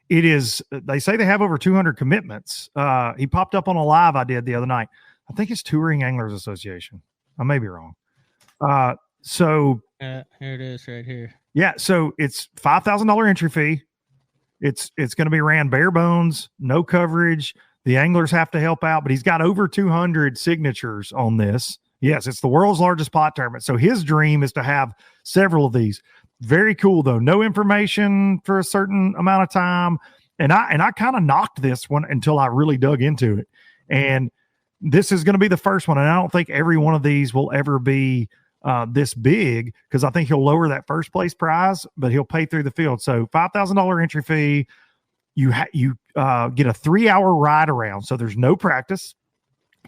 it is, they say they have over 200 commitments. He popped up on a live I did the other night. I think it's Touring Anglers Association. I may be wrong. Here it is right here. Yeah. So it's $5,000 entry fee. It's going to be ran bare bones, no coverage. The anglers have to help out, but he's got over 200 signatures on this. Yes, it's the world's largest pot tournament. So his dream is to have several of these. Very cool though. No information for a certain amount of time. And I kind of knocked this one until I really dug into it. And this is going to be the first one. And I don't think every one of these will ever be this big, because I think he'll lower that first place prize, but he'll pay through the field. So $5,000 entry fee. You get a 3-hour ride around. So there's no practice.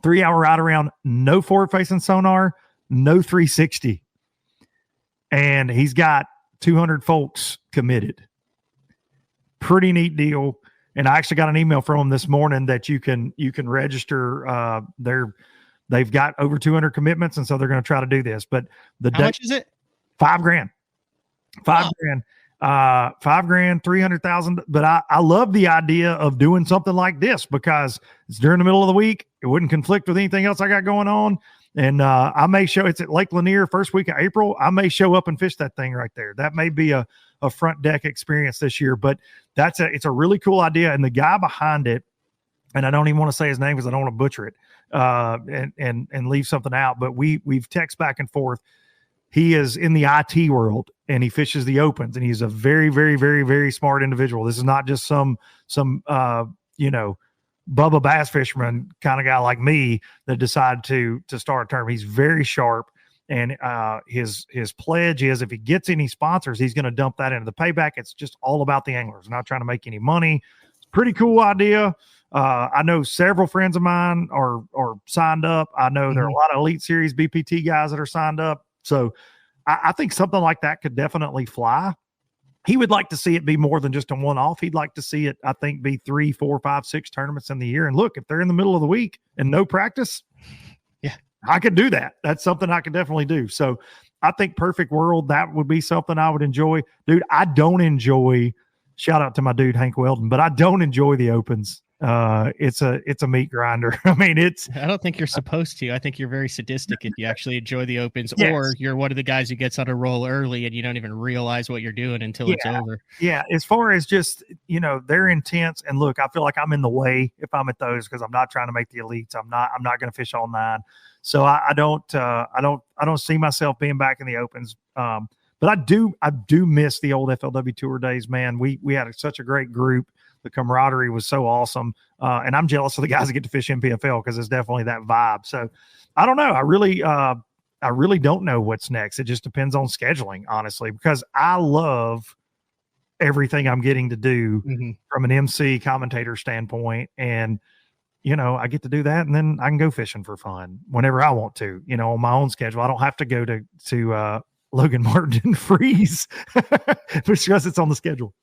3-hour ride around, no forward facing sonar, no 360. And he's got 200 folks committed. Pretty neat deal. And I actually got an email from them this morning that you can register. They've got over 200 commitments, and so they're going to try to do this. But how much is it? $5,000. $5,000. $5,000, 300,000. But I love the idea of doing something like this because it's during the middle of the week. It wouldn't conflict with anything else I got going on. And I may show, it's at Lake Lanier first week of April. I may show up and fish that thing right there. That may be a front deck experience this year, but it's a really cool idea. And the guy behind it, and I don't even want to say his name because I don't want to butcher it and leave something out, but we've texted back and forth. He is in the IT world and he fishes the opens, and he's a very, very, very, very smart individual. This is not just some Bubba bass fisherman kind of guy like me that decided to start a tournament. He's very sharp, and his pledge is if he gets any sponsors, he's going to dump that into the payback. It's just all about the anglers, not trying to make any money. It's a pretty cool idea. I know several friends of mine are signed up. I know there are a lot of Elite Series BPT guys that are signed up. So I think something like that could definitely fly. He would like to see it be more than just a one-off. He'd like to see it, I think, be 3, 4, 5, 6 tournaments in the year. And look, if they're in the middle of the week and no practice, yeah, I could do that. That's something I could definitely do. So I think perfect world, that would be something I would enjoy. Dude, I don't enjoy, shout out to my dude, Hank Weldon, but I don't enjoy the opens. It's a meat grinder. I mean, I don't think you're supposed to. I think you're very sadistic if you actually enjoy the opens, yes. Or you're one of the guys who gets on a roll early and you don't even realize what you're doing until it's over. Yeah. As far as just, they're intense, and look, I feel like I'm in the way if I'm at those, because I'm not trying to make the elites. I'm not going to fish all 9. So I don't see myself being back in the opens. But I do miss the old FLW Tour days, man. We had such a great group. The camaraderie was so awesome. And I'm jealous of the guys that get to fish NPFL because it's definitely that vibe. So I don't know. I really don't know what's next. It just depends on scheduling, honestly, because I love everything I'm getting to do from an MC commentator standpoint. And, I get to do that, and then I can go fishing for fun whenever I want to, on my own schedule. I don't have to go to Logan Martin and freeze because it's on the schedule.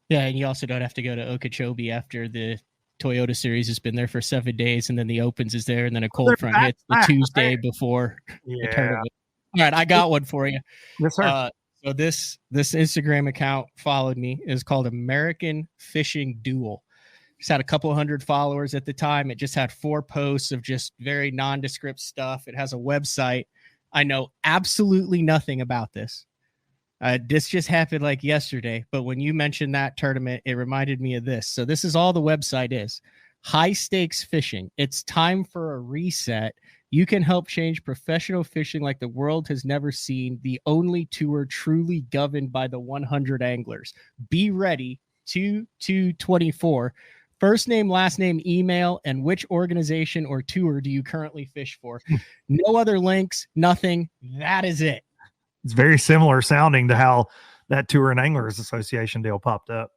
Yeah, and you also don't have to go to Okeechobee after the Toyota Series has been there for 7 days, and then the Opens is there, and then a cold front hits the Tuesday before the tournament. All right, I got one for you. Yes, sir. So this Instagram account followed me. Is called American Fishing Duel. Just had a couple hundred followers at the time. It just had 4 posts of just very nondescript stuff. It has a website. I know absolutely nothing about this. This just happened like yesterday, but when you mentioned that tournament, it reminded me of this. So this is all the website is. High stakes fishing. It's time for a reset. You can help change professional fishing like the world has never seen. The only tour truly governed by the 100 anglers. Be ready. 2/2/24. First name, last name, email, and which organization or tour do you currently fish for? No other links, nothing. That is it. It's very similar sounding to how that Tour and Anglers Association deal popped up.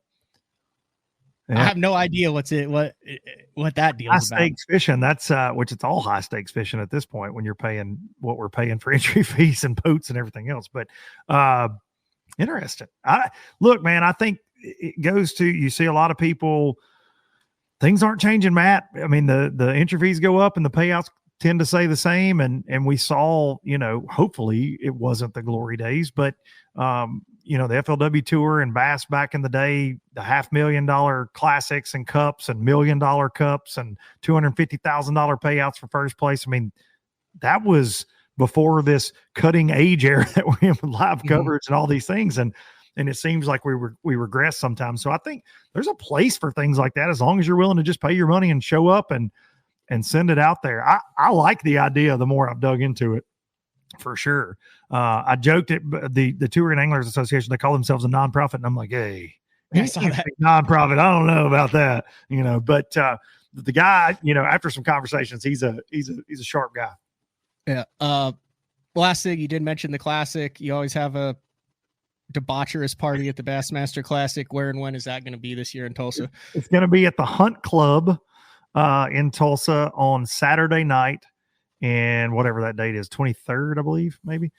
Yeah. I have no idea what that deal is about. High stakes fishing. That's which it's all high stakes fishing at this point when you're paying what we're paying for entry fees and boats and everything else. But interesting. Look, man, I think it goes to, you see a lot of people, things aren't changing, Matt. I mean, the entry fees go up and the payouts tend to stay the same. And we saw, hopefully it wasn't the glory days, but the FLW Tour and Bass back in the day, the $500,000 classics and cups and $1 million cups and $250,000 payouts for first place. I mean, that was before this cutting age era that we're in with live coverage and all these things. And it seems like we regress sometimes. So I think there's a place for things like that, as long as you're willing to just pay your money and show up and send it out there. I like the idea the more I've dug into it, for sure. I joked at the Tour and Anglers Association, they call themselves a nonprofit, and I'm like, hey, nonprofit, I don't know about that, but the guy, after some conversations, he's a sharp guy. Yeah. Last thing, you did mention the Classic. You always have a debaucherous party at the Bassmaster Classic. Where and when is that going to be this year in Tulsa? It's going to be at the Hunt Club in Tulsa on Saturday night, and whatever that date is, 23rd, I believe, maybe.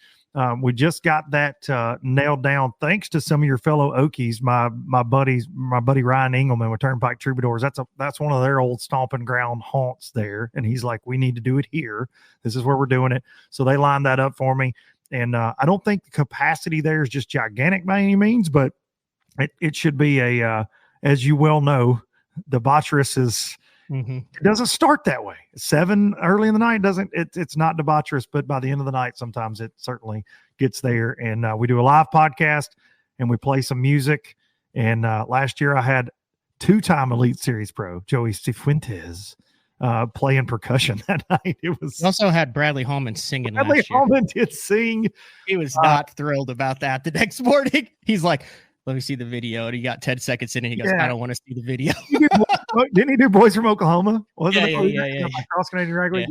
We just got that nailed down thanks to some of your fellow Okies. My buddy Ryan Engelman with Turnpike Troubadours. That's one of their old stomping ground haunts there, and he's like, we need to do it here. This is where we're doing it. So they lined that up for me, and I don't think the capacity there is just gigantic by any means, but it should be as you well know, debaucherous is. It doesn't start that way. 7 early in the night it's not debaucherous, but by the end of the night, sometimes it certainly gets there. And we do a live podcast and we play some music. And last year I had 2-time Elite Series Pro Joey Cifuentes playing percussion that night. We also had Bradley Hallman singing. Bradley Hallman did sing. He was not thrilled about that. The next morning, he's like, let me see the video. And he got 10 seconds in and he goes, I don't want to see the video. Didn't he do Boys from Oklahoma? Yeah. Cross Canadian Wrangler.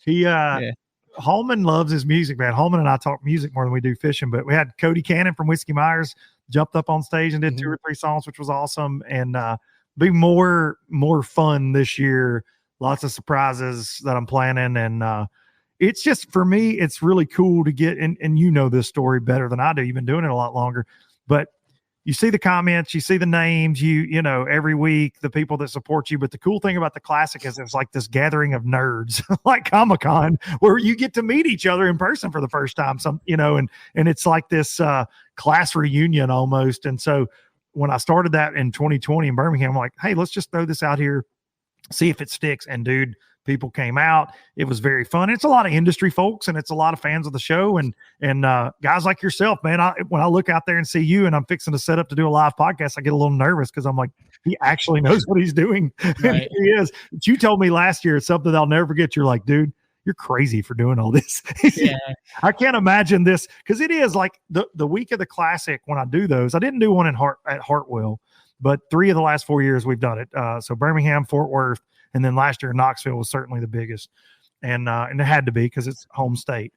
Yeah. Hallman loves his music, man. Hallman and I talk music more than we do fishing, but we had Cody Cannon from Whiskey Myers jumped up on stage and did 2 or 3 songs, which was awesome. And be more fun this year. Lots of surprises that I'm planning. And it's just, for me, it's really cool to get, and you know this story better than I do. You've been doing it a lot longer, but you see the comments, you see the names, you know, every week, the people that support you. But the cool thing about the Classic is it's like this gathering of nerds, like Comic-Con, where you get to meet each other in person for the first time, and it's like this class reunion almost. And so when I started that in 2020 in Birmingham, I'm like, hey, let's just throw this out here, see if it sticks. And dude, people came out. It was very fun. It's a lot of industry folks and it's a lot of fans of the show and guys like yourself, man. When I look out there and see you and I'm fixing to set up to do a live podcast, I get a little nervous because I'm like, he actually knows what he's doing. Right. He is. But you told me last year, it's something I'll never forget. You're like, dude, you're crazy for doing all this. Yeah. I can't imagine this because it is like the week of the Classic when I do those. I didn't do one at Hartwell, but 3 of the last 4 years we've done it. So Birmingham, Fort Worth, and then last year Knoxville was certainly the biggest, and it had to be because it's home state.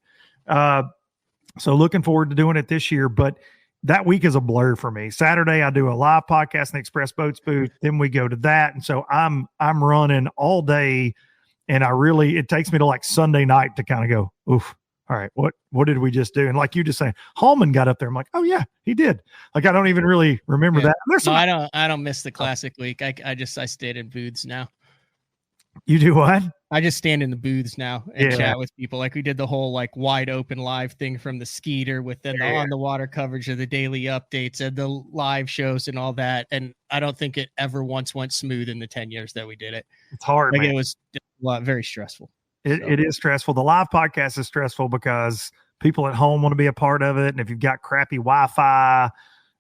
So looking forward to doing it this year, but that week is a blur for me. Saturday I do a live podcast in the Express Boats booth, then we go to that, and so I'm running all day, and it takes me to like Sunday night to kind of go, oof. All right, what did we just do? And like you just saying, Hallman got up there. I'm like, oh yeah, he did. Like I don't even really remember that. I don't miss the Classic week. I stayed in booths now. You do what? I just stand in the booths now and chat with people. Like we did the whole like wide open live thing from the Skeeter with then the on the water coverage of the daily updates and the live shows and all that. And I don't think it ever once went smooth in the 10 years that we did it. It's hard. Like man. it was very stressful. It is stressful. The live podcast is stressful because people at home want to be a part of it. And if you've got crappy Wi-Fi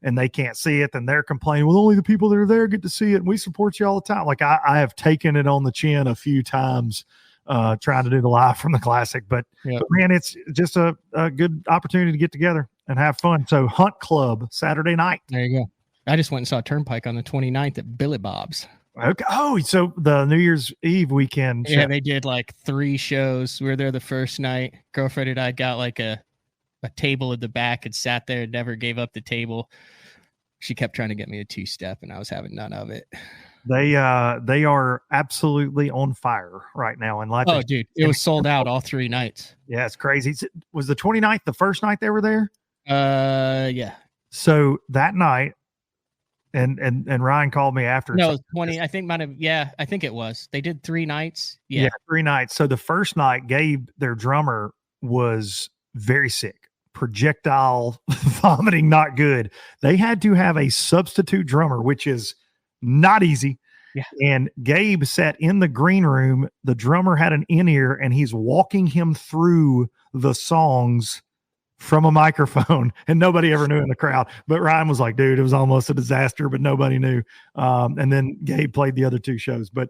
and they can't see it, then they're complaining, well, only the people that are there get to see it. And we support you all the time. Like I have taken it on the chin a few times trying to do the live from the Classic. But man, it's just a good opportunity to get together and have fun. So Hunt Club Saturday night. There you go. I just went and saw Turnpike on the 29th at Billy Bob's. Okay. Oh, so the New Year's Eve weekend. Yeah, they did like 3 shows. We were there the first night. Girlfriend and I got like a table at the back and sat there and never gave up the table. She kept trying to get me a 2-step and I was having none of it. They are absolutely on fire right now in life. Oh, dude, it was sold out all 3 nights. Yeah, it's crazy. Was the 29th the first night they were there? Yeah. So that night, and Ryan called me after. No, 20. I think I think it was. They did 3 nights. Yeah, 3 nights. So the first night, Gabe, their drummer, was very sick. Projectile vomiting, not good. They had to have a substitute drummer, which is not easy. Yeah. And Gabe sat in the green room. The drummer had an in-ear, and he's walking him through the songs from a microphone, and nobody ever knew in the crowd. But Ryan was like, dude, it was almost a disaster, but nobody knew. And then Gabe played the other 2 shows. But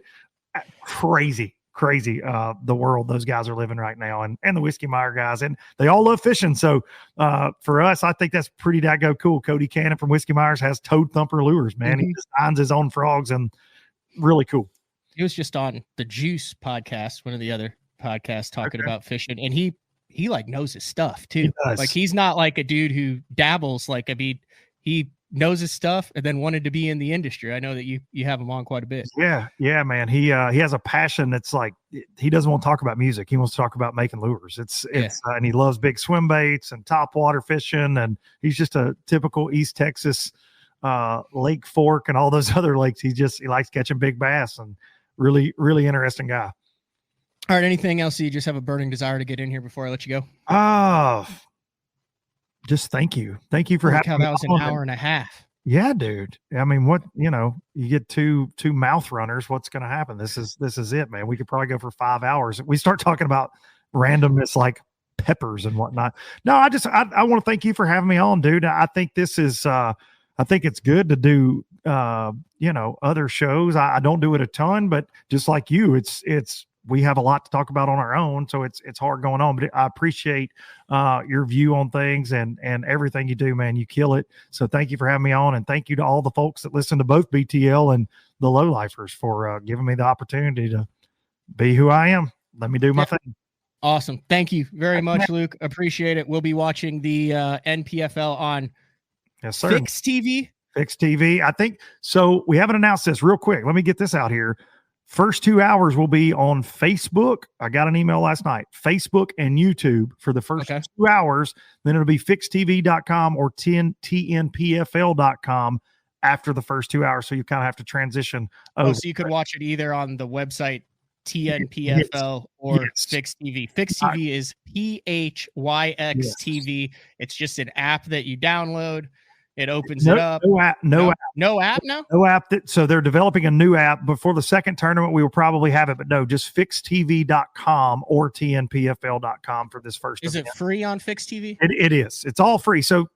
crazy the world those guys are living right now, and the Whiskey Meyer guys, and they all love fishing. So for us, I think that's pretty daggone cool. Cody Cannon from Whiskey Myers has Toad Thumper lures, man. He designs his own frogs, and really cool. He was just on the Juice podcast, one of the other podcasts, talking about fishing, and he like knows his stuff too. Like he's not like a dude who dabbles. Like, I mean, he knows his stuff and then wanted to be in the industry. I know that you have him on quite a bit. Yeah, man. He has a passion that's like, he doesn't want to talk about music. He wants to talk about making lures. It's and he loves big swim baits and top water fishing, and he's just a typical East Texas Lake Fork and all those other lakes. He likes catching big bass, and really, really interesting guy. All right. Anything else you just have a burning desire to get in here before I let you go? Just thank you. Thank you for having me. That was an hour and a half. Yeah, dude. I mean, you get two mouth runners. What's going to happen? This is it, man. We could probably go for 5 hours. We start talking about randomness like peppers and whatnot. No, I want to thank you for having me on, dude. I think this is, I think it's good to do, other shows. I don't do it a ton, but just like you, we have a lot to talk about on our own, so it's hard going on. But I appreciate your view on things and everything you do, man. You kill it. So thank you for having me on, and thank you to all the folks that listen to both BTL and the Lowlifers for giving me the opportunity to be who I am. Let me do my thing. Awesome. Thank you very much, Luke. Appreciate it. We'll be watching the NPFL on Fix TV. Fix TV. I think so. We haven't announced this real quick. Let me get this out here. First 2 hours will be on Facebook. I got an email last night. Facebook and YouTube for the first 2 hours. Then it'll be fixtv.com or tnpfl.com after the first 2 hours. So you kind of have to transition. So you could watch it either on the website TNPFL or Fix TV. Fix TV is PHYX TV. It's just an app that you download. It opens it up. No app now? No app now? No app. So they're developing a new app. Before the second tournament, we will probably have it, but no, just fixtv.com or tnpfl.com for this first event. Is it free on Fix TV? It is. It's all free. So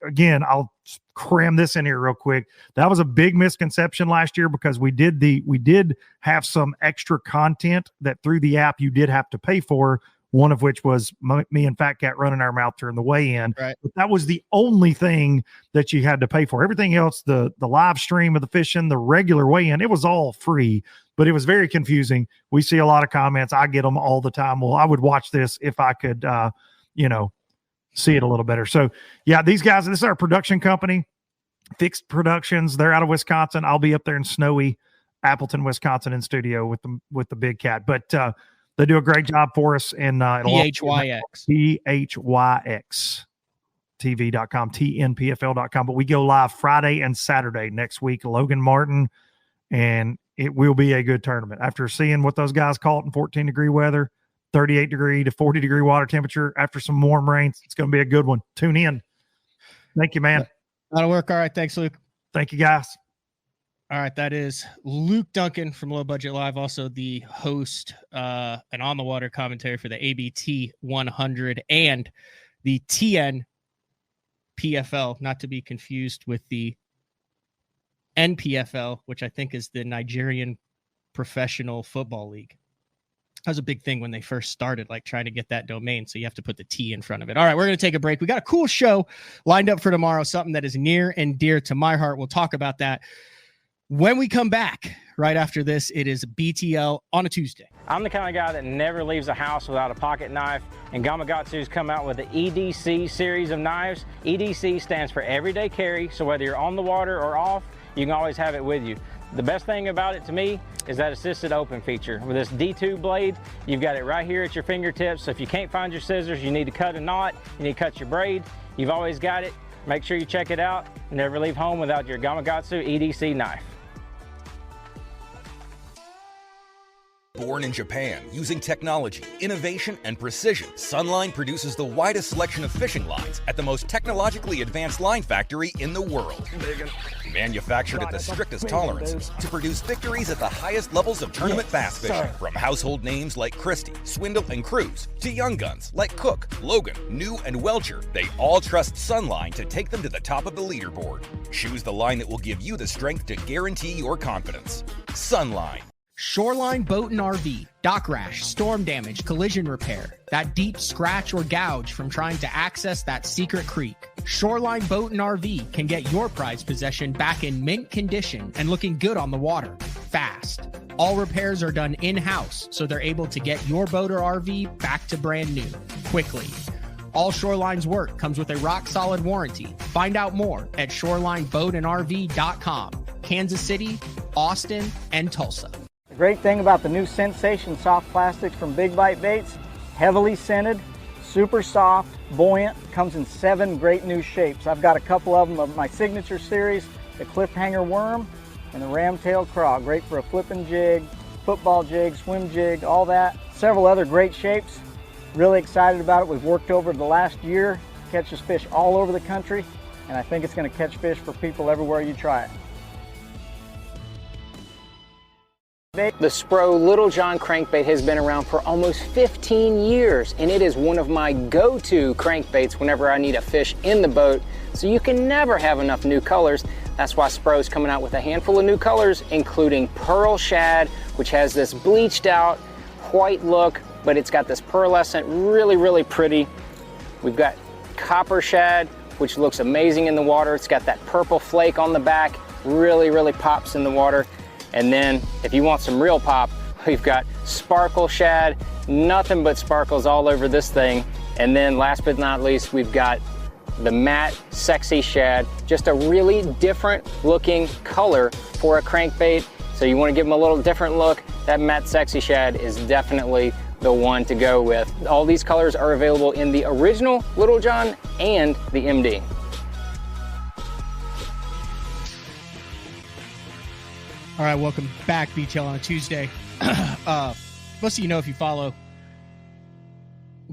again, I'll cram this in here real quick. That was a big misconception last year because we did have some extra content that through the app you did have to pay for. One of which was me and Fat Cat running our mouth during the weigh-in. Right. But that was the only thing that you had to pay for. Everything else, the live stream of the fishing, the regular weigh-in, it was all free, but it was very confusing. We see a lot of comments. I get them all the time. Well, I would watch this if I could, see it a little better. So, yeah, these guys, this is our production company, Fixed Productions. They're out of Wisconsin. I'll be up there in snowy Appleton, Wisconsin in studio with the big cat. But they do a great job for us. And PHYX. PHYX TV.com, TNPFL.com. But we go live Friday and Saturday next week. Logan Martin and it will be a good tournament. After seeing what those guys caught in 14-degree weather, 38-degree to 40-degree water temperature, after some warm rains, it's going to be a good one. Tune in. Thank you, man. That'll work. All right. Thanks, Luke. Thank you, guys. All right. That is Luke Dunkin from Low Budget Live, also the host and on the water commentary for the ABT100 and the NPFL, not to be confused with the NPFL, which I think is the Nigerian Professional Football League. That was a big thing when they first started, like trying to get that domain. So you have to put the T in front of it. All right, we're going to take a break. We got a cool show lined up for tomorrow, something that is near and dear to my heart. We'll talk about that when we come back. Right after this, it is BTL on a Tuesday. I'm the kind of guy that never leaves the house without a pocket knife, and Gamakatsu's come out with the EDC series of knives. EDC stands for everyday carry, so whether you're on the water or off, you can always have it with you. The best thing about it to me is that assisted open feature. With this D2 blade, you've got it right here at your fingertips. So if you can't find your scissors, you need to cut a knot, you need to cut your braid, you've always got it. Make sure you check it out. Never leave home without your Gamakatsu EDC knife. Born in Japan, using technology, innovation, and precision, Sunline produces the widest selection of fishing lines at the most technologically advanced line factory in the world. Manufactured at the strictest tolerances to produce victories at the highest levels of tournament bass fishing. From household names like Christie, Swindle, and Cruz, to young guns like Cook, Logan, New, and Welcher, they all trust Sunline to take them to the top of the leaderboard. Choose the line that will give you the strength to guarantee your confidence. Sunline. Shoreline Boat and RV, dock rash, storm damage, collision repair, that deep scratch or gouge from trying to access that secret creek. Shoreline Boat and RV can get your prized possession back in mint condition and looking good on the water, fast. All repairs are done in-house, so they're able to get your boat or RV back to brand new, quickly. All Shoreline's work comes with a rock-solid warranty. Find out more at shorelineboatandrv.com. Kansas City, Austin, and Tulsa. The great thing about the new Sensation soft plastics from Big Bite Baits, heavily scented, super soft, buoyant, comes in 7 great new shapes. I've got a couple of them of my signature series, the cliffhanger worm and the ramtail craw. Great for a flipping jig, football jig, swim jig, all that. Several other great shapes. Really excited about it. We've worked over the last year, catches fish all over the country, and I think it's going to catch fish for people everywhere you try it. The Spro Little John crankbait has been around for almost 15 years, and it is one of my go-to crankbaits whenever I need a fish in the boat, so you can never have enough new colors. That's why Spro's coming out with a handful of new colors, including Pearl Shad, which has this bleached out white look, but it's got this pearlescent, really, really pretty. We've got Copper Shad, which looks amazing in the water. It's got that purple flake on the back, really, really pops in the water. And then if you want some real pop, we've got Sparkle Shad, nothing but sparkles all over this thing. And then last but not least, we've got the matte Sexy Shad, just a really different looking color for a crankbait. So you want to give them a little different look, that matte Sexy Shad is definitely the one to go with. All these colors are available in the original Little John and the MD. All right, welcome back, BTL on a Tuesday. Most of you know, if you follow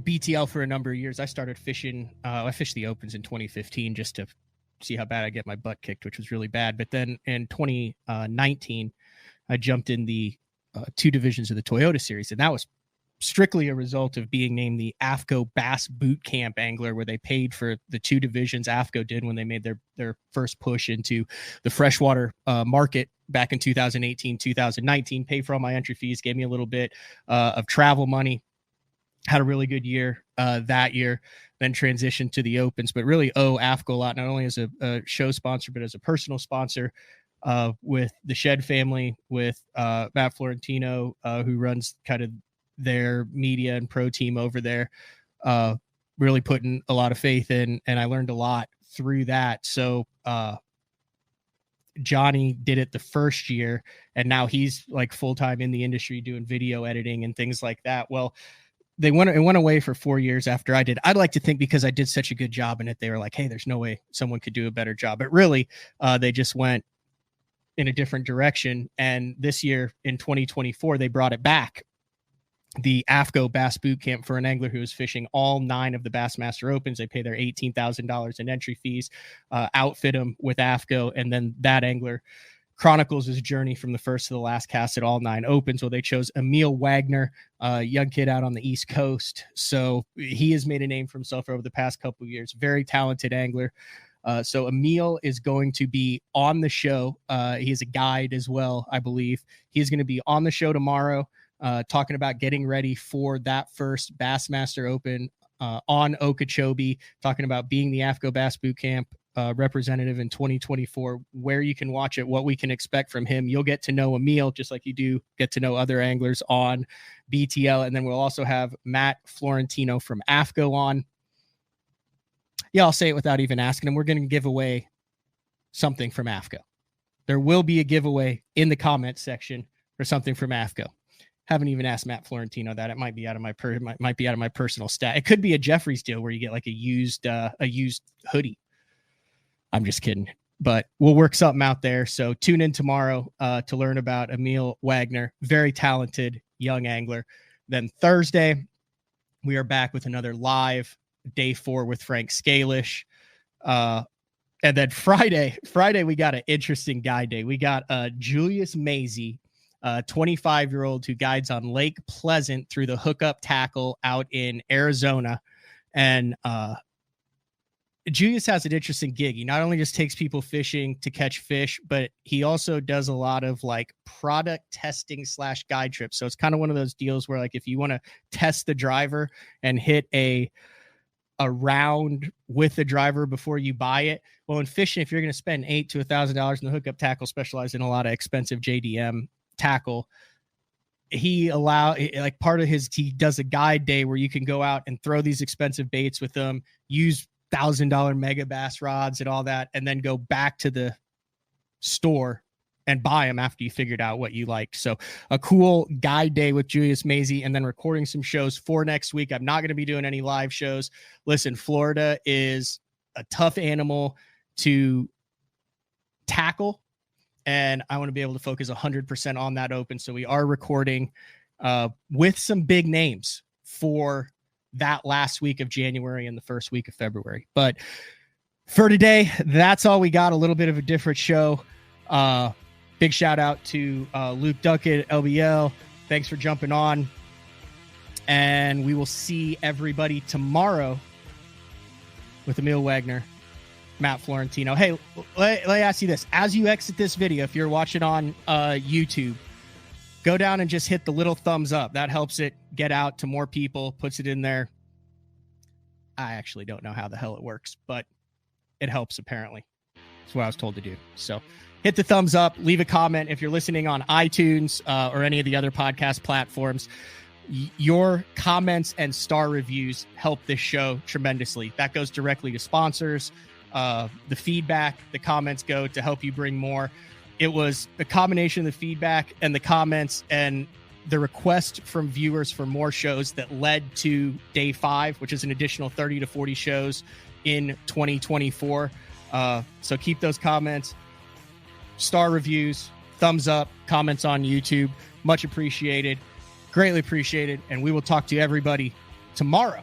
BTL for a number of years, I started fishing. I fished the Opens in 2015 just to see how bad I get my butt kicked, which was really bad. But then in 2019, I jumped in the 2 divisions of the Toyota series, and that was strictly a result of being named the AFCO Bass Boot Camp Angler, where they paid for the 2 divisions AFCO did when they made their first push into the freshwater market back in 2018, 2019, paid for all my entry fees, gave me a little bit of travel money, had a really good year that year, then transitioned to the Opens, but really owe AFCO a lot, not only as a show sponsor, but as a personal sponsor with the Shed family, with Matt Florentino, who runs kind of their media and pro team over there, really putting a lot of faith in, and I learned a lot through that. So Johnny did it the first year, and now he's like full-time in the industry doing video editing and things like that. Well, it went away for 4 years after I did. I'd like to think because I did such a good job in it, they were like, hey, there's no way someone could do a better job. But really, they just went, in a different direction. And this year in 2024, they brought it back. The AFCO Bass Boot Camp for an angler who is fishing all 9 of the Bassmaster Opens. They pay their $18,000 in entry fees, outfit them with AFCO, and then that angler chronicles his journey from the first to the last cast at all 9 Opens. Well, they chose Emil Wagner, a young kid out on the East Coast. So he has made a name for himself over the past couple of years. Very talented angler. So Emil is going to be on the show. He is a guide as well, I believe. He's going to be on the show tomorrow, talking about getting ready for that first Bassmaster Open on Okeechobee, talking about being the AFCO Bass Boot Camp representative in 2024, where you can watch it, what we can expect from him. You'll get to know Emil just like you do get to know other anglers on BTL. And then we'll also have Matt Florentino from AFCO on. Yeah, I'll say it without even asking him. We're going to give away something from AFCO. There will be a giveaway in the comments section for something from AFCO. Haven't even asked Matt Florentino that. It might be out of my might be out of my personal stat. It could be a Jeffrey's deal where you get like a used hoodie. I'm just kidding, but we'll work something out there. So tune in tomorrow to learn about Emil Wagner, very talented young angler. Then Thursday, we are back with another live day 4 with Frank Scalish. And then Friday, we got an interesting guide day. We got Julius Mazie, a 25-year-old who guides on Lake Pleasant through the hookup tackle out in Arizona. And Julius has an interesting gig. He not only just takes people fishing to catch fish, but he also does a lot of like product testing / guide trips. So it's kind of one of those deals where like if you want to test the driver and hit a round with the driver before you buy it. Well, in fishing, if you're going to spend $800 to $1,000 in the hookup tackle, specialized in a lot of expensive JDM tackle, he does a guide day where you can go out and throw these expensive baits with them, use $1,000 mega bass rods and all that, and then go back to the store and buy them after you figured out what you liked. So a cool guide day with Julius Mazie, and then recording some shows for next week. I'm not going to be doing any live shows. Listen, Florida is a tough animal to tackle, and I want to be able to focus 100% on that Open. So we are recording with some big names for that last week of January and the first week of February. But for today, that's all we got. A little bit of a different show. Big shout out to Luke Dunkin, LBL. Thanks for jumping on. And we will see everybody tomorrow with Emil Wagner, Matt Florentino. Hey, let me ask you this. As you exit this video, if you're watching on YouTube, go down and just hit the little thumbs up. That helps it get out to more people, puts it in there. I actually don't know how the hell it works, but it helps apparently. That's what I was told to do. So hit the thumbs up, leave a comment. If you're listening on iTunes or any of the other podcast platforms, your comments and star reviews help this show tremendously. That goes directly to sponsors. The feedback, the comments go to help you bring more. It was a combination of the feedback and the comments and the request from viewers for more shows that led to day 5, which is an additional 30 to 40 shows in 2024. So keep those comments, star reviews, thumbs up, comments on YouTube. Much appreciated. Greatly appreciated. And we will talk to everybody tomorrow.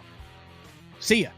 See ya.